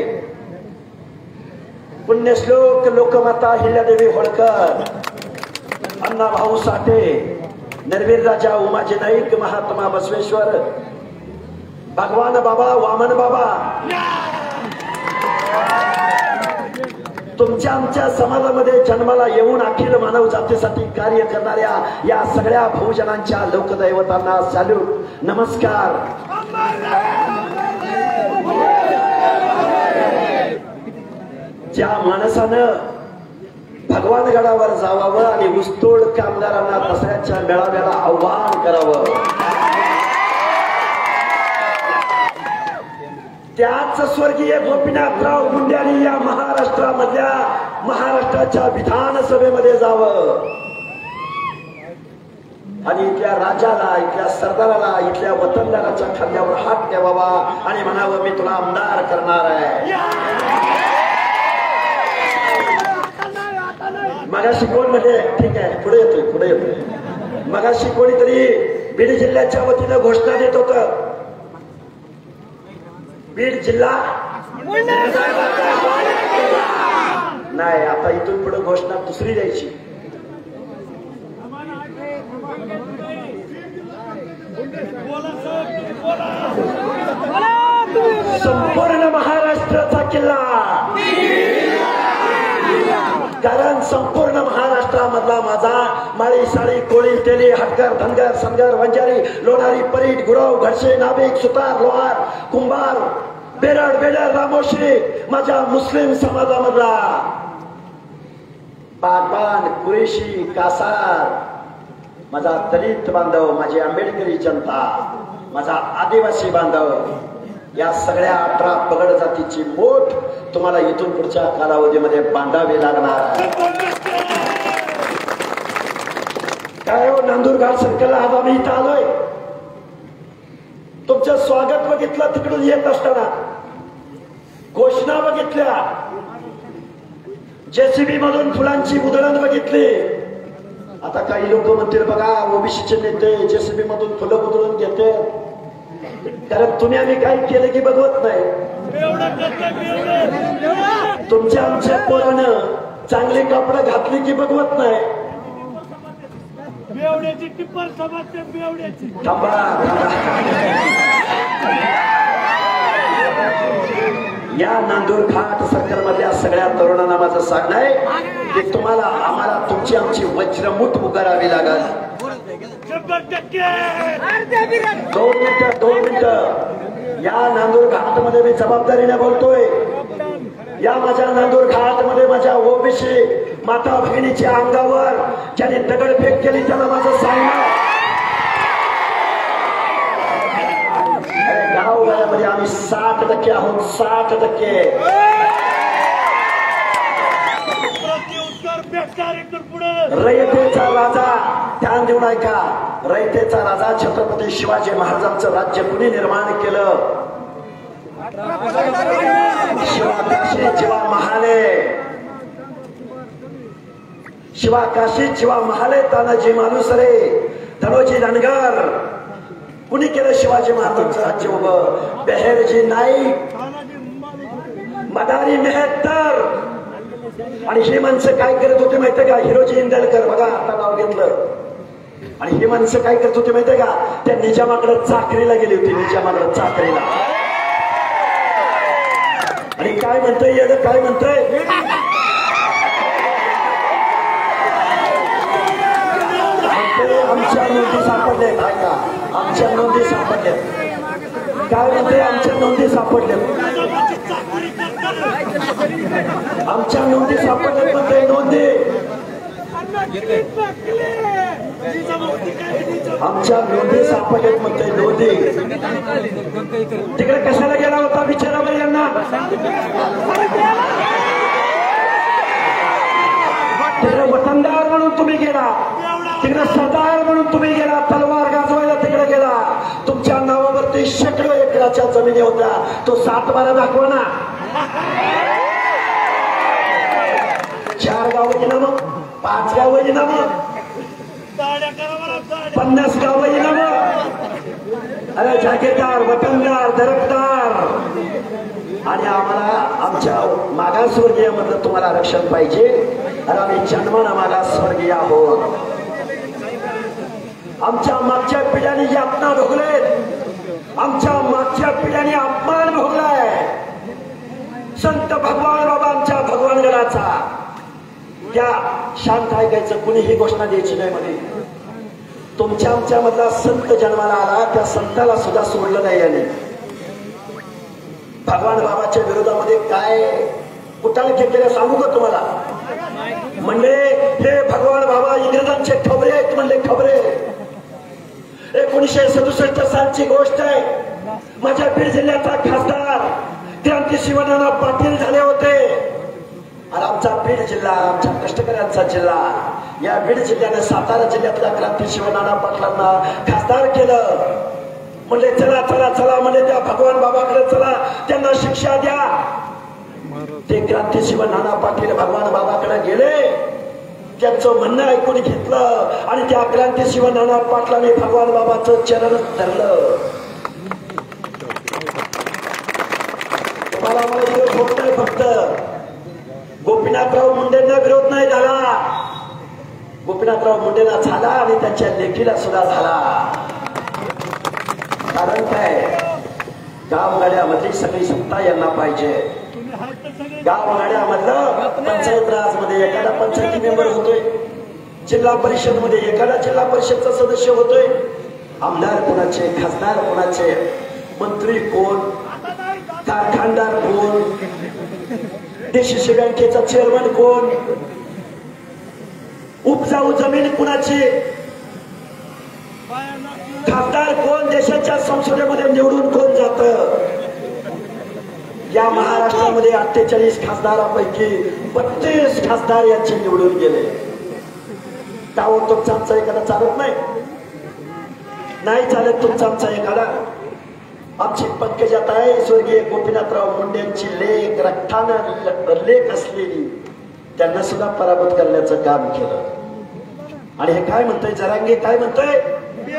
पुण्यश्लोक लोकमाता हिल्यादेवी होळकर, अण्णाभाऊ साठे, नरवीर राजा उमाजी नाईक, महात्मा बसवेश्वर, भगवान बाबा, वामन बाबा, तुमच्या आमच्या समाजामध्ये जन्माला येऊन अखिल मानव जातीसाठी कार्य करणाऱ्या या सगळ्या बहुजनांच्या लोकदैवतांना सॅल्यूट, नमस्कार. ज्या माणसानं भगवानगडावर जावावं आणि ऊसतोड कामगारांना दसऱ्याच्या मेळाव्याला आव्हान करावं, त्याच स्वर्गीय गोपीनाथराव मुंड्यांनी या महाराष्ट्रामधल्या महाराष्ट्राच्या विधानसभेमध्ये जावं आणि इथल्या राजाला, इथल्या सरदाराला, इथल्या वतनदाराच्या खांद्यावर हात ठेवावा आणि म्हणावं मी तुला आमदार करणार आहे. मगाशी कोण म्हणजे ठीक आहे पुढे येतोय मगाशी कोणीतरी बीड जिल्ह्याच्या वतीनं घोषणा देत होत. बीड जिल्हा नाही, आता इथून पुढे घोषणा दुसरी द्यायची. संपूर्ण महाराष्ट्राचा किल्ला, कारण संपूर्ण महाराष्ट्रामधला माझा माळी, साळी, कोळी, तेली, हटकर, धनगर, सनगर, वंजारी, लोणारी, परीट, गुरव, घडसे, नाभिक, सुतार, लोहार, कुंभार, बेरड, बेडर, रामोश्री, माझ्या मुस्लिम समाजामधला बागबान, कुरेशी, कासार, माझा दलित बांधव, माझी आंबेडकरी जनता, माझा आदिवासी बांधव, या सगळ्या 18 पगड जातीची मोठ तुम्हाला इथून पुढच्या कालावधीमध्ये बांधावी लागणार. काय हो नांदूरघाट सर्कलला आज आम्ही इथं आलोय. तुमचं स्वागत बघितलं तिकडून येत असताना, घोषणा बघितल्या, जेसीबी मधून फुलांची उधळण बघितली. आता काही लोक म्हणतील बघा ओबीसीचे नेते जेसीबी मधून फुलं उधळून घेते, कारण तुम्ही आम्ही काय केलं की बघवत नाही. तुमच्या आमच्या पोरानं चांगली कापडं घातली की बघवत नाही. थांबा, या नांदूरघाट सर्कल मधल्या सगळ्या तरुणांना माझं सांगणं आहे की तुम्हाला आम्हाला तुमची आमची वज्रमुठ उगारावी लागल. 2 मिनिटं या नांदूरघाट मध्ये मी जबाबदारीने बोलतोय. या माझ्या नांदूरघाट मध्ये माझ्या ओबीसी माता भगिनीच्या अंगावर ज्याने दगडफेक केली त्याला माझं सांगणं, गावगाड्यामध्ये आम्ही 60% आहोत, 60%. रयतेचा राजा ध्यान देऊन ऐका. रयतेचा राजा छत्रपती शिवाजी महाराजांचं राज्य कुणी निर्माण केलं? शिवाकाशी जीवा महाले, शिवाकाशी जीवा महाले तानाजी मालुसरे धनोजी धनगर. कुणी केलं शिवाजी महाराजांचं राज्य उभं? बेहेरजी नाईक, मदारी मेहतर. आणि ही माणसं काय करत होते माहितीये का? हिरोजी इंदलकर बघा आता नाव घेतलं. आणि ही माणसं काय करत होते माहितीये का? त्या निजामाकडे चाकरीला गेली होती, निजामाकडे चाकरीला. आणि काय म्हणतोय येड, काय म्हणतोय? आमच्या नोंदी सापडल्यात. ऐका, आमच्या नोंदी सापडल्यात. काय म्हणते? आमच्या नोंदी सापडल्यात. आमच्या नोंदी सापडल्यात म्हणते. नोंदी आमच्या नोंदी सापडल्यात म्हणते. नोंदी तिकडे कशाला गेला होता बिचारा बाई यांना? तिकडे वतनदार म्हणून तुम्ही गेला, तिकडे सरदार म्हणून तुम्ही गेला, तलवार गाजवायला तिकडे गेला. तुमच्या नावावरती शेकडो एकराच्या जमिनी होत्या. तो 7-12 दाखवा ना. 4 गावं येणार मग, 5 गावं येणार मग, 50 गावं येणार मग. अरे जागीरदार, वतनदार, दरकदार. आणि आम्हाला आमच्या मागासवर्गीय मधलं तुम्हाला आरक्षण पाहिजे. आणि आम्ही जन्मानं मागासवर्गीय आहोत. आमच्या मागच्या पिढ्यांनी यातना भोगलेत, आमच्या मागच्या पिढ्यांनी अपमान भोगलाय. संत भगवान बाबांच्या भगवानगडाचा त्या शांत ऐकायचं, कुणीही घोषणा द्यायची नाही मध्ये. तुमच्या आमच्या मधला संत जन्माला आला, त्या संताला सुद्धा सोडलं नाही याने. भगवान बाबाच्या विरोधामध्ये काय कुठाने केलं सांगू का तुम्हाला? म्हणले हे भगवान बाबा इंग्रजांचे खबरे आहेत म्हणले. खबरे 1967 सालची गोष्ट आहे. माझ्या बीड जिल्ह्याचा खासदार क्रांती शिवनाना पाटील झाले होते. आणि आमचा बीड जिल्हा, आमच्या कष्टकऱ्यांचा जिल्हा, या बीड जिल्ह्याने सातारा जिल्ह्यातल्या क्रांती शिवनाना पाटलांना खासदार केलं. म्हणजे चला चला चला म्हणजे त्या भगवान बाबाकडे चला, त्यांना शिक्षा द्या. ते क्रांती शिवनाना पाटील भगवान बाबाकडे गेले, त्यांचं म्हणणं ऐकून घेतलं आणि त्या क्रांती शिवनाना पाटलाने भगवान बाबाचं चरण धरलं. तुम्हाला मला विरोध होत नाही, फक्त गोपीनाथराव मुंडेंना विरोध नाही झाला. गोपीनाथराव मुंडेंना झाला आणि त्यांच्या लेखीला सुद्धा झाला. कारण काय? गावगाड्यामधली सगळी सत्ता यांना पाहिजे. गावगाड्यामधलं पंचायत राज मध्ये एखादा पंचायती मेंबर होतोय, जिल्हा परिषद मध्ये एखादा जिल्हा परिषदचा सदस्य होतोय. आमदार कोणाचे, खासदार कोणाचे, मंत्री कोण, कारखानदार कोण, DCC बँकेचा चेअरमन कोण, उपजाऊ जमीन कुणाची, खासदार कोण, देशाच्या संसदेमध्ये निवडून कोण जात. या महाराष्ट्रामध्ये 48 खासदारापैकी 32 खासदार यांचे निवडून गेले. त्यावर तुमचा आमचा एखादा चालत नाही चालत तुमचा आमचा एखादा. आमची पंकजाताई स्वर्गीय गोपीनाथराव मुंडेंची लेख, रक्तानं लेख असलेली, त्यांना सुद्धा पराभूत करण्याचं काम केलं. आणि हे काय म्हणतोय जरांगे, काय म्हणतोय?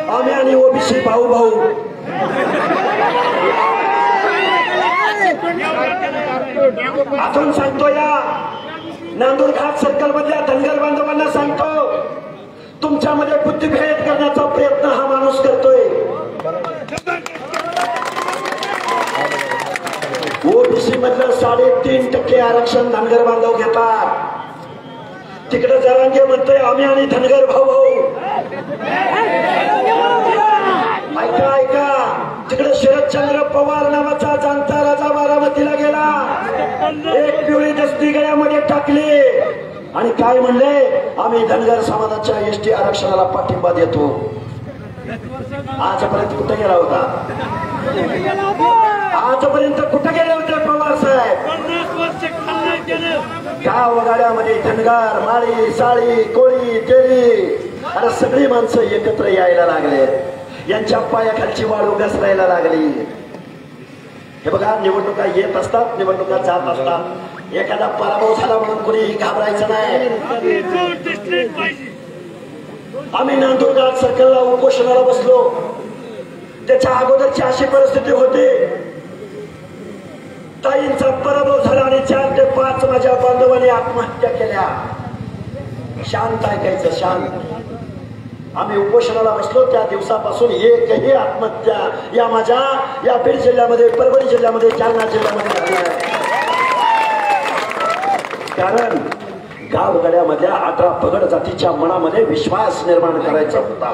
आम्ही आणि ओबीसी भाऊ भाऊ. अजून सांगतो, या नांदूर घाट सर्कल मधल्या धनगर बांधवांना सांगतो, तुमच्यामध्ये बुद्धिभेद करण्याचा प्रयत्न हा माणूस करतोय. ओबीसी मधलं 3.5% आरक्षण धनगर बांधव घेतात. तिकडे जरांगे म्हणतोय आम्ही आणि धनगर भाऊ भाऊ. ऐका ऐका, तिकडे शरदचंद्र पवार नावाचा जाणता राजा बारामतीला गेला, एक पिवळी दस्ती गळ्यामध्ये टाकली आणि काय म्हणले? आम्ही धनगर समाजाच्या ST आरक्षणाला पाठिंबा देतो. आजपर्यंत कुठे गेला होता? आजपर्यंत कुठे गेले होते पवार साहेब? गाव गाड्यामध्ये धनगर, माळी, साळी, कोळी, तेली आता सगळी माणसं एकत्र यायला लागले, यांच्या पायाखालची वाळू घसरायला लागली. हे बघा, निवडणुका येत असतात, निवडणुका जात असतात. एखादा पराभव झाला म्हणून कोणी घाबरायचं नाही. आम्ही नांदुरबाग सर्कलला उपोषणाला बसलो, त्याच्या अगोदरची अशी परिस्थिती होती, ताईंचा पराभव झाला आणि 4 ते 5 माझ्या बांधवांनी आत्महत्या केल्या. शांत ऐकायचं, शांत. आम्ही उपोषणाला बसलो त्या दिवसापासून एकही आत्महत्या या बीड जिल्ह्यामध्ये, परभणी जिल्ह्यामध्ये, जालना जिल्ह्यामध्ये झाली आहे. कारण गावगड्यामधल्या 18 पगड जातीच्या मनामध्ये विश्वास निर्माण करायचा होता.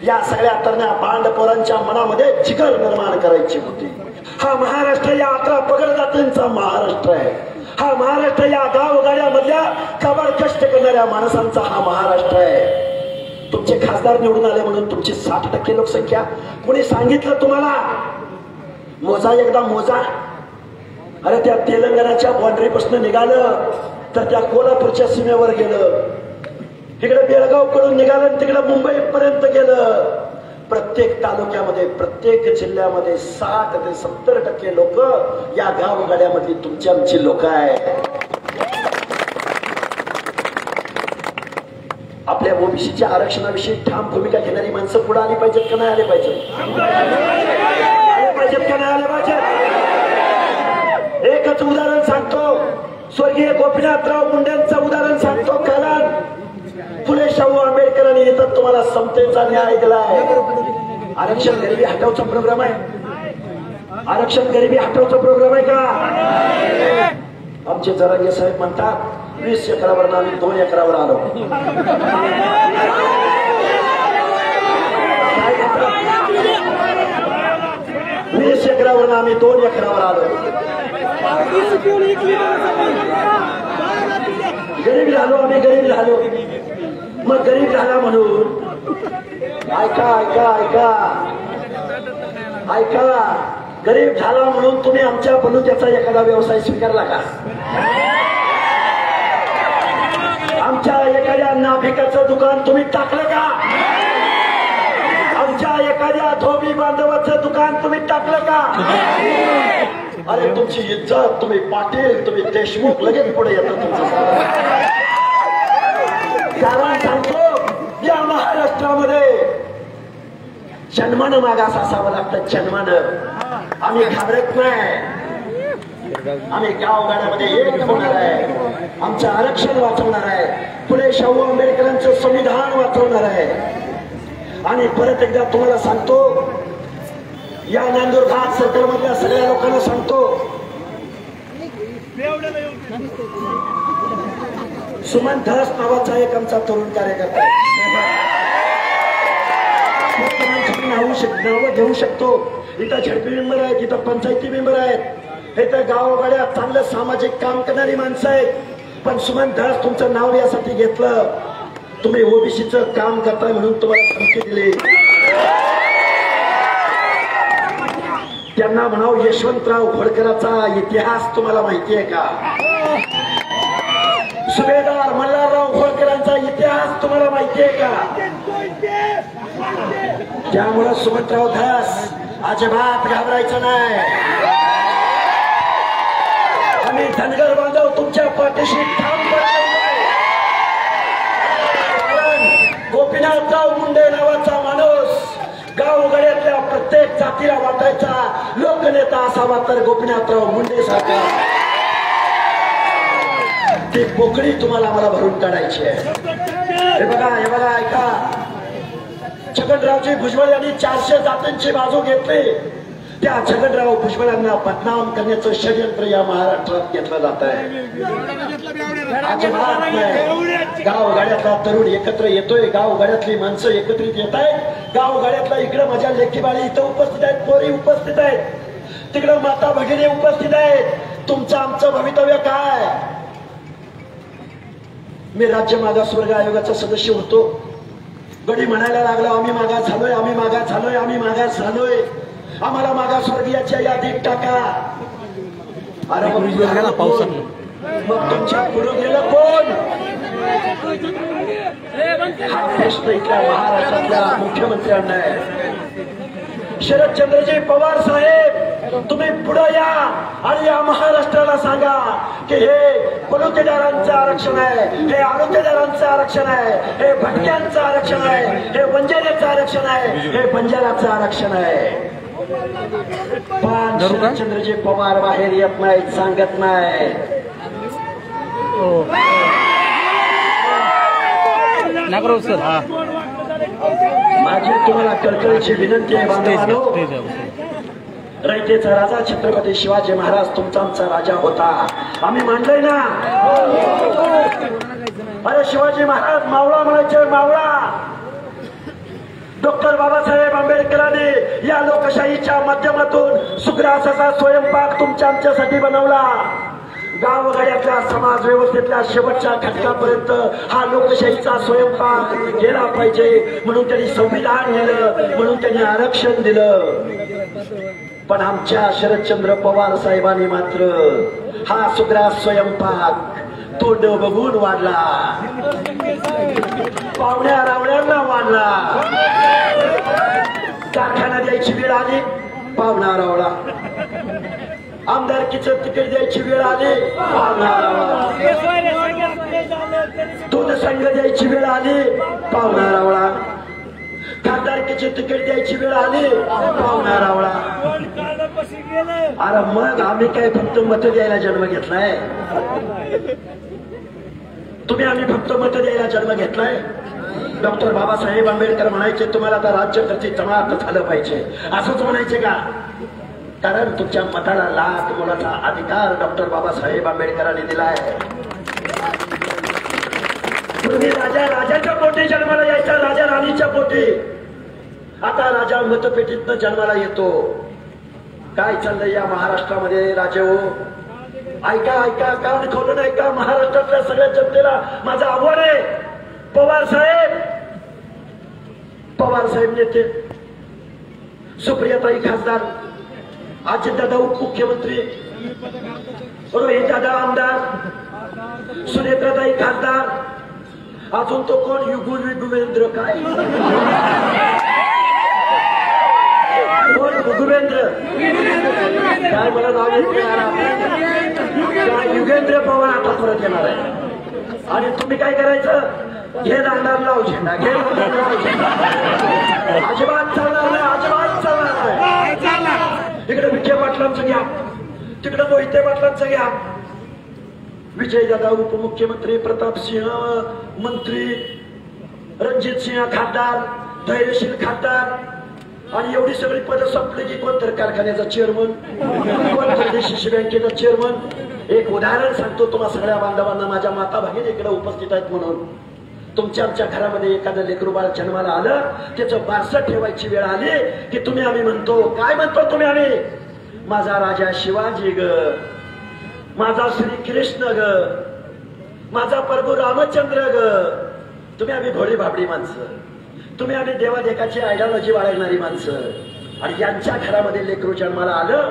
या सगळ्या तरण्या बांडपोरांच्या मनामध्ये जिगर निर्माण करायची होती. हा महाराष्ट्र या 18 पगड जातींचा महाराष्ट्र आहे. हा महाराष्ट्र या गावगाड्यामधल्या कबड कष्ट करणाऱ्या माणसांचा हा महाराष्ट्र आहे. तुमचे खासदार निवडून आले म्हणून तुमची 60% लोकसंख्या, कोणी सांगितलं तुम्हाला? मोजा, एकदा मोजा. अरे त्या तेलंगणाच्या बाउंड्री पासून निघालं तर त्या कोल्हापूरच्या सीमेवर गेलं, तिकडे बेळगाव कडून निघालं, तिकडे मुंबई पर्यंत गेलं. प्रत्येक तालुक्यामध्ये, प्रत्येक जिल्ह्यामध्ये 60 ते 70% लोक या गावगाड्यामधली तुमची आमची लोक आहेत. आपल्या ओबीसीच्या आरक्षणाविषयी ठाम भूमिका घेणारी माणसं पुढे आली पाहिजेत का नाही आले पाहिजेत? आले पाहिजेत का नाही आले पाहिजेत? एकच उदाहरण सांगतो, स्वर्गीय गोपीनाथराव मुंडेंचं उदाहरण सांगतो. कारण फुले शाहू आंबेडकरांनी इथं तुम्हाला समतेचा न्याय दिलाय. आरक्षण गरिबी हटवचा प्रोग्राम आहे. आरक्षण गरिबी हटवचा प्रोग्राम आहे का? आमचे जरांगे साहेब म्हणतात 20 एकरावर आम्ही 2 एकरावर आलो. 20 एकरावर आम्ही 2 एकरावर आलो. गरीब झालो आम्ही, गरीब झालो. मग गरीब झाला म्हणून ऐका ऐका ऐका ऐका गरीब झाला म्हणून तुम्ही आमच्या बलुत्याचा एखादा व्यवसाय स्वीकारला का? आमच्या एखाद्या नाभिकाचं दुकान तुम्ही टाकलं का? आमच्या एखाद्या धोबी बांधवाचं दुकान तुम्ही टाकलं का? अरे तुमची इज्जत, तुम्ही पाटील, तुम्ही देशमुख, लगेच पुढे येतं तुमचं. कारण सांगतो, या महाराष्ट्रामध्ये जन्मानं मागास असावं लागतं. जन्मानं. आम्ही घाबरत नाही. आम्ही गावगाड्यामध्ये एक होणार आहे. आमचं आरक्षण वाचवणार आहे. फुले शाहू आंबेडकरांचं संविधान वाचवणार आहे. आणि परत एकदा तुम्हाला सांगतो, या नांदुरबाग सर्कल मधल्या सगळ्या लोकांना सांगतो, सुमन धस नावाचा एक आमचा तरुण कार्यकर्ता नावं घेऊ शकतो. इथं झडपी मेंबर आहेत, इथं पंचायती मेंबर आहेत, इथं गावगाड्यात चांगलं सामाजिक काम करणारी माणसं आहेत. पण सुमन धस तुमचं नाव यासाठी घेतलं, तुम्ही ओबीसीचं काम करताय म्हणून तुम्हाला धमकी दिली. त्यांना म्हणाव, यशवंतराव होळकरांचा इतिहास तुम्हाला माहिती आहे का? सुभेदार मल्हारराव होळकरांचा इतिहास तुम्हाला माहिती आहे का? त्यामुळे सुमंतराव धस अजिबात घाबरायचं नाही. आम्ही धनगर बांधव तुमच्या पाठीशी ठामपणे. गोपीनाथराव मुंडे नावाचा माणूस गावगड्यातल्या प्रत्येक जातीला वाटायचा लोकनेता असावा तर गोपीनाथराव मुंडे सारखा. ती पोकळी तुम्हाला आम्हाला भरून काढायची आहे. हे बघा ऐका, छगनरावजी भुजबळ यांनी 400 जातींची बाजू घेतली. त्या छगनराव भुजबळांना बदनाम करण्याचं षडयंत्र या महाराष्ट्रात घेतलं जात आहे. गावगाड्यातला तरुण एकत्र येतोय, गावगाड्यातली माणसं एकत्रित येत आहेत. गावगाड्यातला इकडे माझ्या लेखीबाळी इथं उपस्थित आहेत, पोरी उपस्थित आहेत, तिकडे माता भगिनी उपस्थित आहेत. तुमचं आमचं भवितव्य काय? मी राज्य मागासवर्ग आयोगाचा सदस्य होतो. गडी म्हणायला लागला, आम्ही मागास झालोय, आम्ही मागास झालोय, आम्ही मागास झालोय, आम्हाला मागासवर्गीयाच्या यादीत टाका. अरे मग तुमच्या पुढे गेलं कोण? हा प्रश्न इथल्या महाराष्ट्रातल्या मुख्यमंत्र्यांना आहे. शरदचंद्रजी पवार साहेब, तुम्ही पुढे या आणि या महाराष्ट्राला सांगा की हे बलुतेदारांचं आरक्षण आहे, हे आरोग्यदारांचं आरक्षण आहे, हे भटक्यांचं आरक्षण आहे, हे बंजाऱ्याचं आरक्षण आहे, हे बंजाराचं आरक्षण आहे. पण शरदचंद्रजी पवार बाहेर येत नाहीत, सांगत नाही. माझी तुम्हाला कळकळीची विनंती आहे बांधवांनो, रयतेचा राजा छत्रपती शिवाजी महाराज तुमचा आमचा राजा होता, आम्ही मानलंय ना. अरे शिवाजी महाराज मावळा म्हणायचे, मावळा. डॉक्टर बाबासाहेब आंबेडकरांनी या लोकशाहीच्या माध्यमातून सुग्रासाचा स्वयंपाक तुमच्या आमच्यासाठी बनवला. गावगाड्यातल्या समाज व्यवस्थेतल्या शेवटच्या घटकापर्यंत हा लोकशाहीचा स्वयंपाक गेला पाहिजे म्हणून त्यांनी संविधान दिलं, म्हणून त्यांनी आरक्षण दिलं. पण आमच्या शरदचंद्र पवार साहेबांनी मात्र हा सुग्रास स्वयंपाक तोंड बघून वाढला, पाहुण्या रावण्यांना वाढला. कारखाना द्यायची वेळ आली, पाहुणा रावळा. आमदारकीचं तिकीट द्यायची वेळ आली, पाहुणा रावळा. दूध संघ द्यायची वेळ आली, पाहुणा रावळा. खासदारकीची तिकीट द्यायची वेळ आली, पाहुणा रावळा. अरे मग आम्ही काय फक्त मत द्यायला जन्म घेतलाय? तुम्ही आम्ही फक्त मत द्यायला जन्म घेतलाय? डॉक्टर बाबासाहेब आंबेडकर म्हणायचे तुम्हाला आता राज्य कसे जमात झालं पाहिजे, असंच म्हणायचे का? कारण तुमच्या मताला लाख मोलाचा अधिकार डॉक्टर बाबासाहेब आंबेडकरांनी दिलाय. पूर्वी राजा राजाच्या पोटी जन्माला यायचा, राजा राणीच्या पोटी. आता राजा मतपेटीतनं जन्माला येतो. काय चाललंय या महाराष्ट्रामध्ये राजे हो? ऐका ऐका, कान खोलून ऐका. महाराष्ट्रातल्या सगळ्या जनतेला माझं आव्हान आहे. पवार साहेब, पवार साहेब नेते, सुप्रियाताई खासदार, अजितदादा उपमुख्यमंत्री, रोहितदादा आमदार, सुनेत्राताई खासदार, अजून तो कोण युगुवेंद्र काय कोण युगुवेंद्र काय मला नाव येत नाही. युगेंद्र पवार आता परत येणार आहे आणि तुम्ही काय करायचं? घे दांडार लाव झेंडा, घे दांडार लाव झेंडा. अजिबात चालणार नाही, अजिबात चालणार नाही. इकडे विखे पाटलांचं घ्या, तिकडे मोहिते पाटलांचं घ्या. विजयदादा उपमुख्यमंत्री, प्रतापसिंह मंत्री, रणजित सिंह खासदार, धैर्यशील खासदार, आणि एवढी सगळी पदं संपली की कोणतर कारखान्याचा चेअरमन, कोणतर DCC बँकेचा चेअरमन. एक उदाहरण सांगतो तुम्हा सगळ्या बांधवांना, माझ्या माता भगिनी इकडे उपस्थित आहेत म्हणून. तुमच्या आमच्या घरामध्ये एखादं लेकरू बाळ जन्माला आलं, त्याचं बारसं ठेवायची वेळ आली की तुम्ही आम्ही म्हणतो, काय म्हणतो तुम्ही आम्ही? माझा राजा शिवाजी ग, माझा श्री कृष्ण ग, माझा प्रभू रामचंद्र ग. तुम्ही आम्ही भोळी भाबडी माणसं, तुम्ही आम्ही देवादेकाची आयडिओलॉजी बाळगणारी माणसं. आणि यांच्या घरामध्ये लेकरू जन्माला आलं,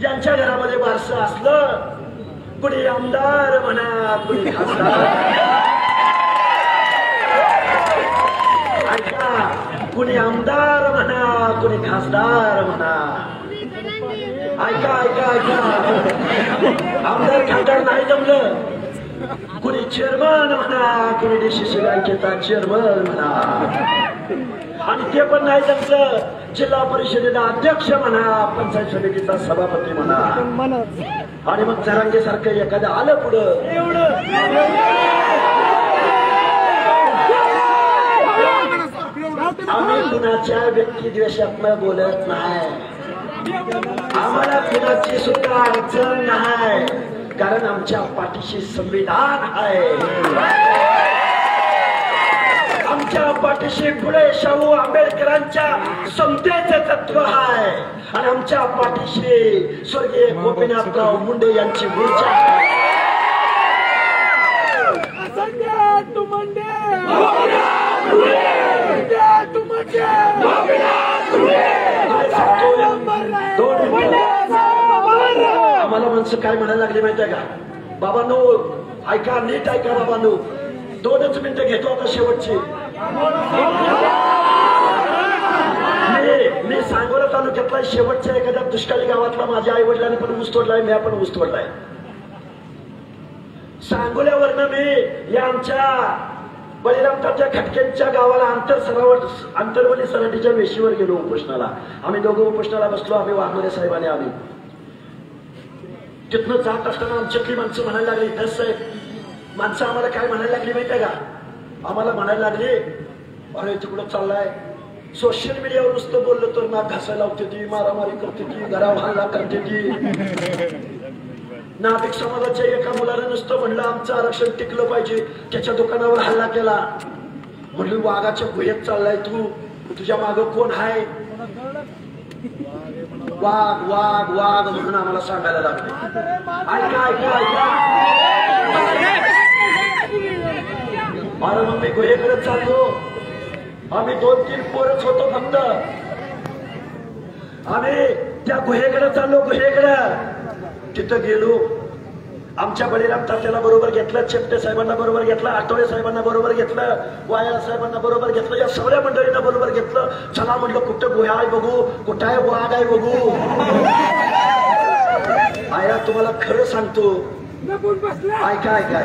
यांच्या घरामध्ये बारसं असलं, कुणी आमदार म्हणा, कुणी खासदार, ऐका, कुणी आमदार म्हणा, कुणी खासदार म्हणा. ऐका ऐका ऐका, आमदार खासदार नाही जमलं, कुणी चेअरमन म्हणा, कुणी DCC बँकेचा चेअरमन म्हणा. आणि ते पण नाही जमलं, जिल्हा परिषदेचा अध्यक्ष म्हणा, पंचायत समितीचा सभापती म्हणा. आणि मग जरांगे सारखं एखादं आलं पुढं, आम्ही कुणाच्या व्यक्तिद्वेषातनं बोलत नाही, आम्हाला कुणाची सुद्धा अडचण नाही, कारण आमच्या पाठीशी संविधान आहे. आमच्या पाठीशी फुले शाहू आंबेडकरांच्या समतेचे तत्व आहे आणि आमच्या पाठीशी स्वर्गीय गोपीनाथराव मुंडे यांची ऊर्जा आहे. आम्हाला माणसं काय म्हणायला लागली माहितीये का? बाबांनो ऐका, नीट ऐका बाबांनो. 2च मिनिटं घेतो आता शेवटची. मी सांगोला तालुक्यातला शेवटच्या एखाद्या दुष्काळी गावातला माझ्या आई वडिलांनी पण ऊस तोडलाय, मी पण ऊस तोडलाय. सांगोल्यावरनं मी या आमच्या बळीरामच्या खटकेंच्या गावाला आंतरवली सराटीच्या वेशीवर गेलो उपोषणाला. आम्ही दोघं उपोषणाला बसलो, आम्ही वाघमारे साहेब आणि आम्ही. तिथनं जात असताना आमच्यातली माणसं म्हणायला लागली, दस साहेब माणसं आम्हाला काय म्हणायला लागली माहितीये का? आम्हाला म्हणायला लागली, अरे तिकडं चाललाय, सोशल मीडियावर नुसतं बोललं तर नाक घासायला लावते ती, मारामारी करते ती, घरावर हल्ला करते ती. नाभिक समाजाच्या एका मुलानं नुसतं म्हणलं आमचं आरक्षण टिकलं पाहिजे, त्याच्या दुकानावर हल्ला केला. म्हणलं वाघाच्या गुहेत चाललाय तू, तुझ्या मागं कोण आहे? वाघ वाघ वाघ म्हणून आम्हाला सांगायला लागले. ऐका ऐका ऐका, अरे मग मी गुहेकडे चाललो. आम्ही 2-3 पोरच होतो फक्त. आम्ही त्या गुहेकडे चाललो, गुहेकडे. तिथं गेलो, आमच्या बळीराम तात्याला बरोबर घेतलं, चेपटे साहेबांना बरोबर घेतलं, आठवडे साहेबांना बरोबर घेतलं, वाया साहेबांना बरोबर घेतलं, या सगळ्या मंडळींना बरोबर घेतलं. चला म्हटलं कुठं गुहा आहे बघू, कुठं आहे वाघ आहे बघू. आया तुम्हाला खरं सांगतो, ऐका ऐका,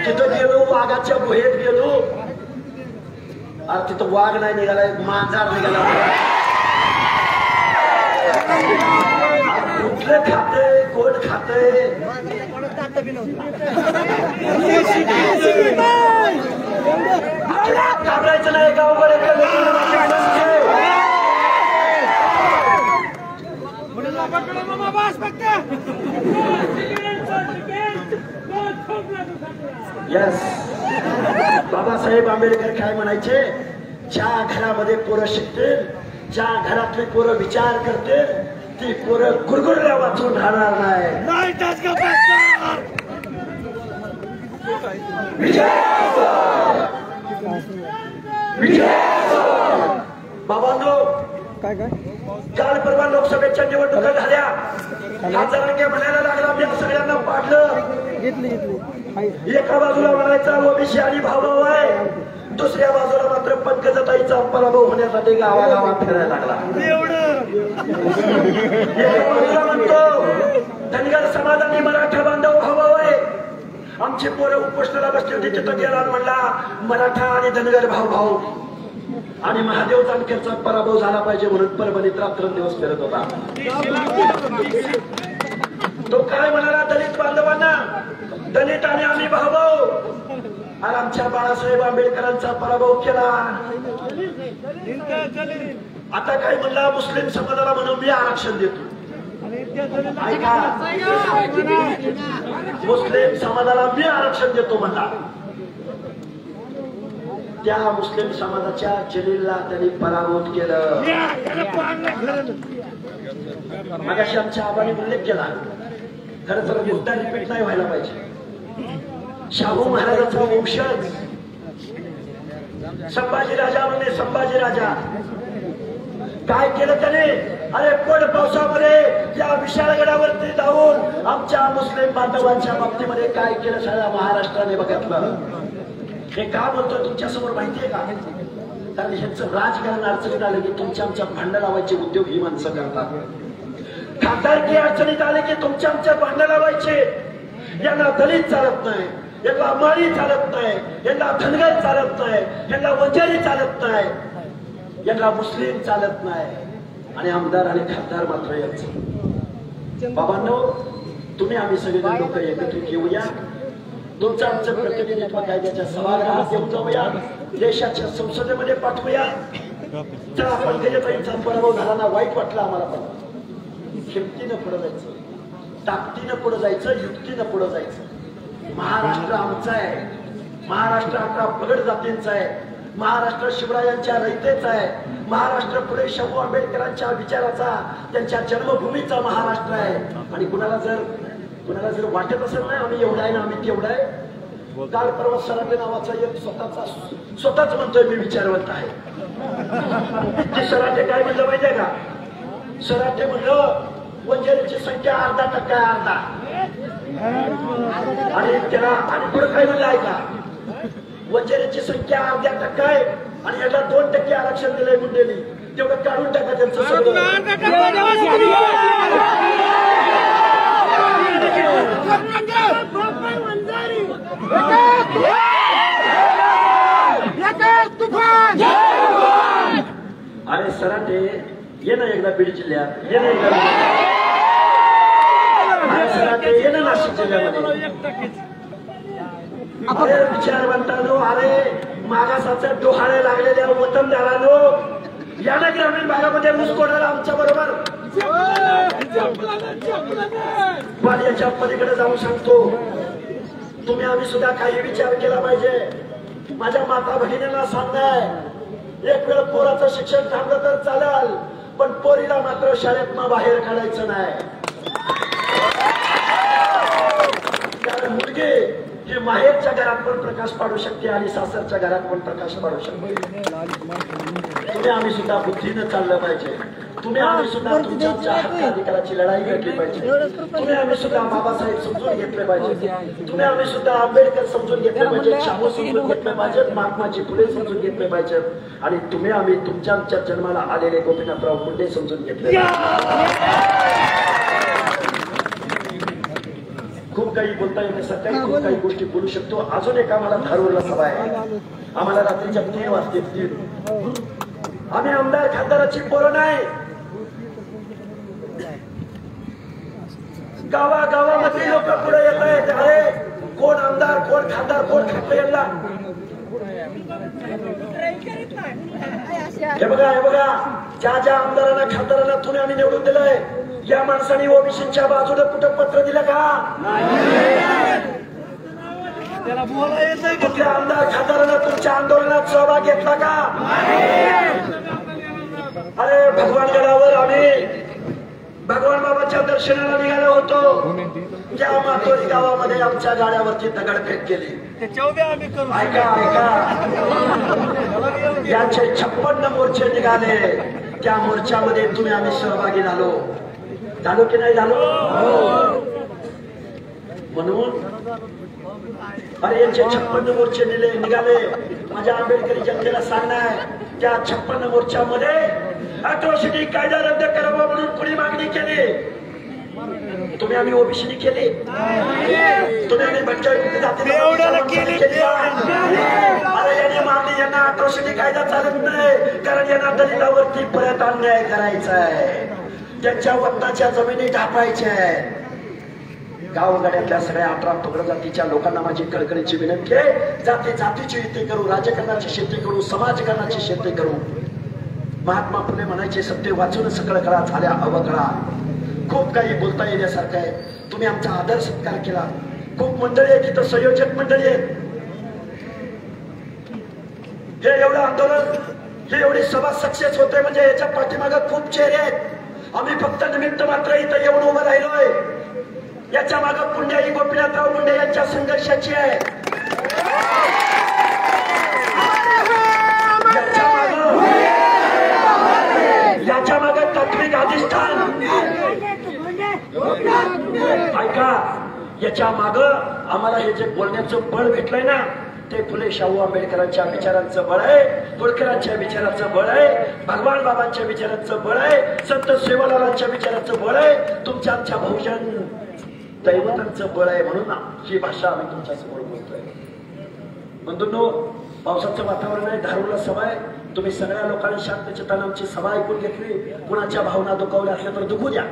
तिथं गेलो, वाघाच्या गुहेत गेलो. अरे तिथं वाघ नाही निघालाय, मांजर निघाला. कुठलं खातंय, कोण खातंय? घाबरायचं नाही, गावकडे यस. बाबासाहेब आंबेडकर काय म्हणायचे? ज्या घरामध्ये पोरं शिकतील, ज्या घरातले पोरं विचार करतील, ती पोरं गुरगुरल्या वाचून राहणार नाही. बाबांनो, काल परवा लोकसभेच्या निवडणुका झाल्या. खासदारांनी म्हणायला लागला मी सगळ्यांना पाडलं. एका बाजूला म्हणायचा ओबीसी आणि भाऊ आहे, दुसऱ्या बाजूला मात्र पंकजाताईचा पराभव होण्यासाठी गावागावात फिरायला लागला. एका बाजूला म्हणतो धनगर समाजाने मराठा बांधव भाऊ आहे. आमची पोरं उपोषणाला बसली होती, तिथं गेला म्हणला मराठा आणि धनगर भाऊ भाऊ. आणि महादेव जानकरचा पराभव झाला पाहिजे म्हणून परभणीत रात्रंदिवस फिरत होता. तो काय म्हणाला दलित बांधवांना, दलित आणि आम्ही भाऊ भाऊ. आणि आमच्या बाळासाहेब आंबेडकरांचा पराभव केला. आता काय म्हणला, मुस्लिम समाजाला म्हणून मी आरक्षण देतो. ऐका, मुस्लिम समाजाला मी आरक्षण देतो म्हणला. त्या मुस्लिम समाजाच्या जलीलला त्यांनी पराभूत केलं. मगाशी आमच्या आबाने उल्लेख केला, खरं तर मुद्दा रिपीट नाही व्हायला पाहिजे. शाहू महाराजांचा वंशज संभाजीराजा म्हणजे संभाजीराजा काय केलं त्याने? अरे कोण पावसामध्ये या विशाळगडावरती जाऊन आमच्या मुस्लिम बांधवांच्या बाबतीमध्ये काय केलं सगळ्या महाराष्ट्राने बघितलं. हे का बोलतोय तुमच्या समोर माहितीये का? कारण ह्यांचं राजकारण अडचणीत आलं की तुमच्या आमच्या भांडण लावायचे उद्योग ही माणसं करतात. खासदारकी अडचणीत आले की तुमच्या आमच्या भांडण लावायचे. यांना दलित चालत नाही, यांना माळी चालत नाही, यांना धनगर चालत नाही, यांना वंजारी चालत नाही, यांना मुस्लिम चालत नाही. आणि आमदार आणि खासदार मात्र यायचं. बाबांनो, तुम्ही आम्ही सगळे लोक एकत्रित येऊया. तुमचं आमचं प्रतिनिधित्व कायद्याच्या सभागृहात घेऊन जाऊया, देशाच्या संसदेमध्ये पाठवूया. चला, पंकजाताईंचा पराभव झाला ना, वाईट वाटलं आम्हाला, पण हिमतीनं पुढे जायचं, ताकदीनं पुढे जायचं, युक्तीनं पुढे जायचं. महाराष्ट्र आमचा आहे, महाराष्ट्र आपला पगड जातींचा आहे, महाराष्ट्र शिवरायांच्या रयतेचा आहे, महाराष्ट्र पुढे शाहू आंबेडकरांच्या विचाराचा, त्यांच्या जन्मभूमीचा महाराष्ट्र आहे. आणि कुणाला जर वाटत असेल नाही आम्ही एवढा आहे ना आम्ही तेवढा आहे, काल परवा सराटे नावाचा एक स्वतःच म्हणतोय मी विचारवंत आहे. ते सराटे काय म्हणलं माहितीये का? सराटे म्हणलं वंजारीची संख्या 10% आहे, 10. आणि त्याला आणि पुढे काय म्हणलं आहे का, वंजाऱ्यांची संख्या 0.5% आहे आणि याला 2% आरक्षण दिलंय मुंडेंनी, तेवढं काढून टाका त्यांचं सगळं. अरे सराटे ये ना एकदा बीड जिल्ह्यात, ये ना एकदा सराटे ये ना नाशिक जिल्ह्यामध्ये. अरे विचारवंतांनो, अरे मागासाचे डोहाळे लागलेल्या वतनदारांनो, या ना ग्रामीण भागामध्ये मुस्कोडाला आमच्या बरोबर. पण याच्या पलीकडे जाऊन सांगतो, तुम्ही आम्ही सुद्धा काही विचार केला पाहिजे. माझ्या माता भगिनींना सांगणार, एक वेळ पोराचं शिक्षण थांबलं तर चालेल, पण पोरीला मात्र शाळेतनं बाहेर काढायचं नाही. कारण मुलगी ही माहेरच्या घरात पण प्रकाश पाडू शकते आणि सासरच्या घरात पण प्रकाश पाडू शकते. तुम्ही आम्ही सुद्धा बुद्धीनं चाललं पाहिजे. तुम्ही आम्ही सुद्धा तुमच्या हक्काधिकाराची लढाई घेतली पाहिजे. तुम्ही आम्ही सुद्धा बाबासाहेब समजून घेतले पाहिजे. तुम्ही आम्ही सुद्धा आंबेडकर समजून घेतले पाहिजे, शाहू समजून घेतले पाहिजेत, महात्माजी फुले समजून घेतले पाहिजेत आणि तुम्ही आम्ही तुमच्या आमच्या जन्माला आलेले गोपीनाथराव मुंडे समजून घेतले. खूप काही बोलता येण्यासाठी खूप काही गोष्टी बोलू शकतो. अजून एक आम्हाला धारूरला सभा आहे. आम्हाला रात्रीच्या 3 वाजतील. आम्ही आमदार खासदाराची पोरं नाही. गावागावामध्ये लोक पुढे येत आहेत. अरे कोण आमदार, कोण खासदार, कोण खातं यांना. हे बघा ज्या आमदारांना खासदारांना तुम्ही आम्ही निवडून दिलंय, या माणसाने ओबीसीच्या बाजूने कुठं पत्र दिलं का? कुठल्या आमदार खासदारांना तुमच्या आंदोलनात सहभाग घेतला का? अरे भगवानगडावर आम्ही भगवान बाबाच्या दर्शनाला निघालो होतो. त्या मातोरी गावामध्ये आमच्या गाड्यावरची दगडफेक केली. ऐका यांचे 56 मोर्चे निघाले. त्या मोर्चामध्ये तुम्ही आम्ही सहभागी झालो की नाही झालो? म्हणून अरे यांचे 56 मोर्चे निघाले. माझ्या आंबेडकरी जनतेला सांगणार, त्या 56 मोर्चामध्ये अॅट्रॉसिटी कायदा रद्द करावा म्हणून कुणी मागणी केली? तुम्ही आम्ही ओबीसीने केली? तुम्ही आम्ही भटक्या जातीला केली? अरे याने मागणी, यांना अॅट्रॉसिटी कायदा चालत नाही, कारण यांना दलितावरती परत अन्याय करायचा आहे, त्यांच्या वतनाच्या जमिनी ढापायच्या आहेत. गावगाड्यातल्या सगळ्या 18 तुकड जातीच्या लोकांना माझी कळकळीची विनंती आहे, जातीची युती करू, राजकारणाची शेती करू, समाजकारणाची शेती करू. महात्मा फुले म्हणायचे, सत्य वाचून सकळ कळा, झाल्या अवकळा. खूप काही बोलता येण्यासारखं आहे. तुम्ही आमचा आदर सत्कार केला. खूप मंडळी आहेत तिथं, संयोजक मंडळी आहेत. हे एवढं आंदोलन, हे एवढी सभा सक्सेस होते म्हणजे याच्या पाठीमागं खूप चेहरे आहेत. आम्ही फक्त निमित्त मात्र इथं येऊन उभं राहिलोय. याच्या मागं पुण्याई गोपीनाथराव मुंडे यांच्या संघर्षाची आहे. याच्या मागं तात्विक अधिष्ठान. ऐका, याच्या मागं आम्हाला हे जे बोलण्याचं बळ भेटलंय ना, ते फुले शाहू आंबेडकरांच्या विचारांचं बळ आहे, होळकरांच्या विचारांचं बळ आहे, भगवान बाबांच्या विचारांचं बळ आहे, संत सेवालालांच्या विचारांचं बळ आहे, तुमच्या आमच्या बहुजन दैवतांचं बळ आहे. म्हणून ही भाषा आम्ही तुमच्या समोर बोलतोय. बंधूंनो, पावसाचं वातावरण आहे, धारूरला सभा आहे. तुम्ही सगळ्या लोकांनी शांतचित्ताने आमची सभा ऐकून घेतली. कुणाच्या भावना दुखावल्या असल्या तर दुखू द्या.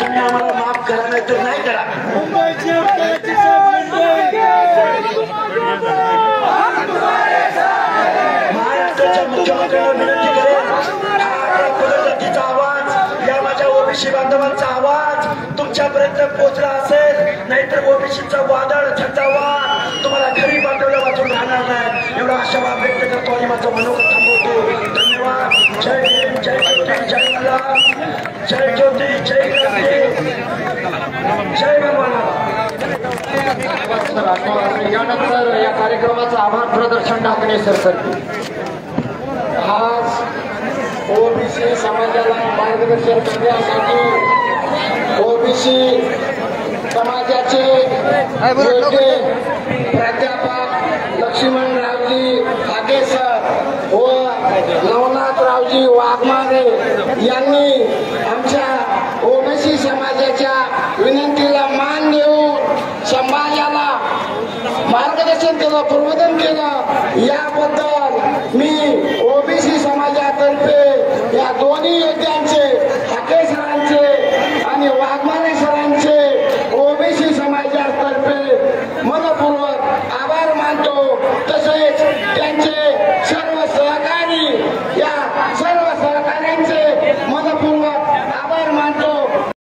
तुम्ही आम्हाला माफ करा, नाही तर नाही करा. महाराष्ट्राच्या मुख्यमंत्र्यांना विनंती करेन, जातीचा आवाज, या माझ्या ओबीसी बांधवांचा आवाज तुमच्यापर्यंत पोहोचला असेल, नाहीतर ओबीसीचा वादळ छंचावा तुम्हाला घरी पाठवलं वाचून राहणार नाही. एवढा आशावाद व्यक्त करतो आणि माझं मनोगत थांबवतो. धन्यवाद. जय भीम, जय ज्योती, जय मल्हार, जय ज्योती, जय क्रांती, जय भगवान. यानंतर या कार्यक्रमाचं आभार प्रदर्शन टाकणे सर. आज ओबीसी समाजाला मार्गदर्शन करण्यासाठी ओबीसी समाजाचे नेते प्राध्यापक लक्ष्मणरावजी हागे सर व नवनाथरावजी वाघमारे यांनी आमच्या ओबीसी समाजाच्या विनंतीला मान देऊन समाजाला मार्गदर्शन केलं, प्रबोधन केलं. या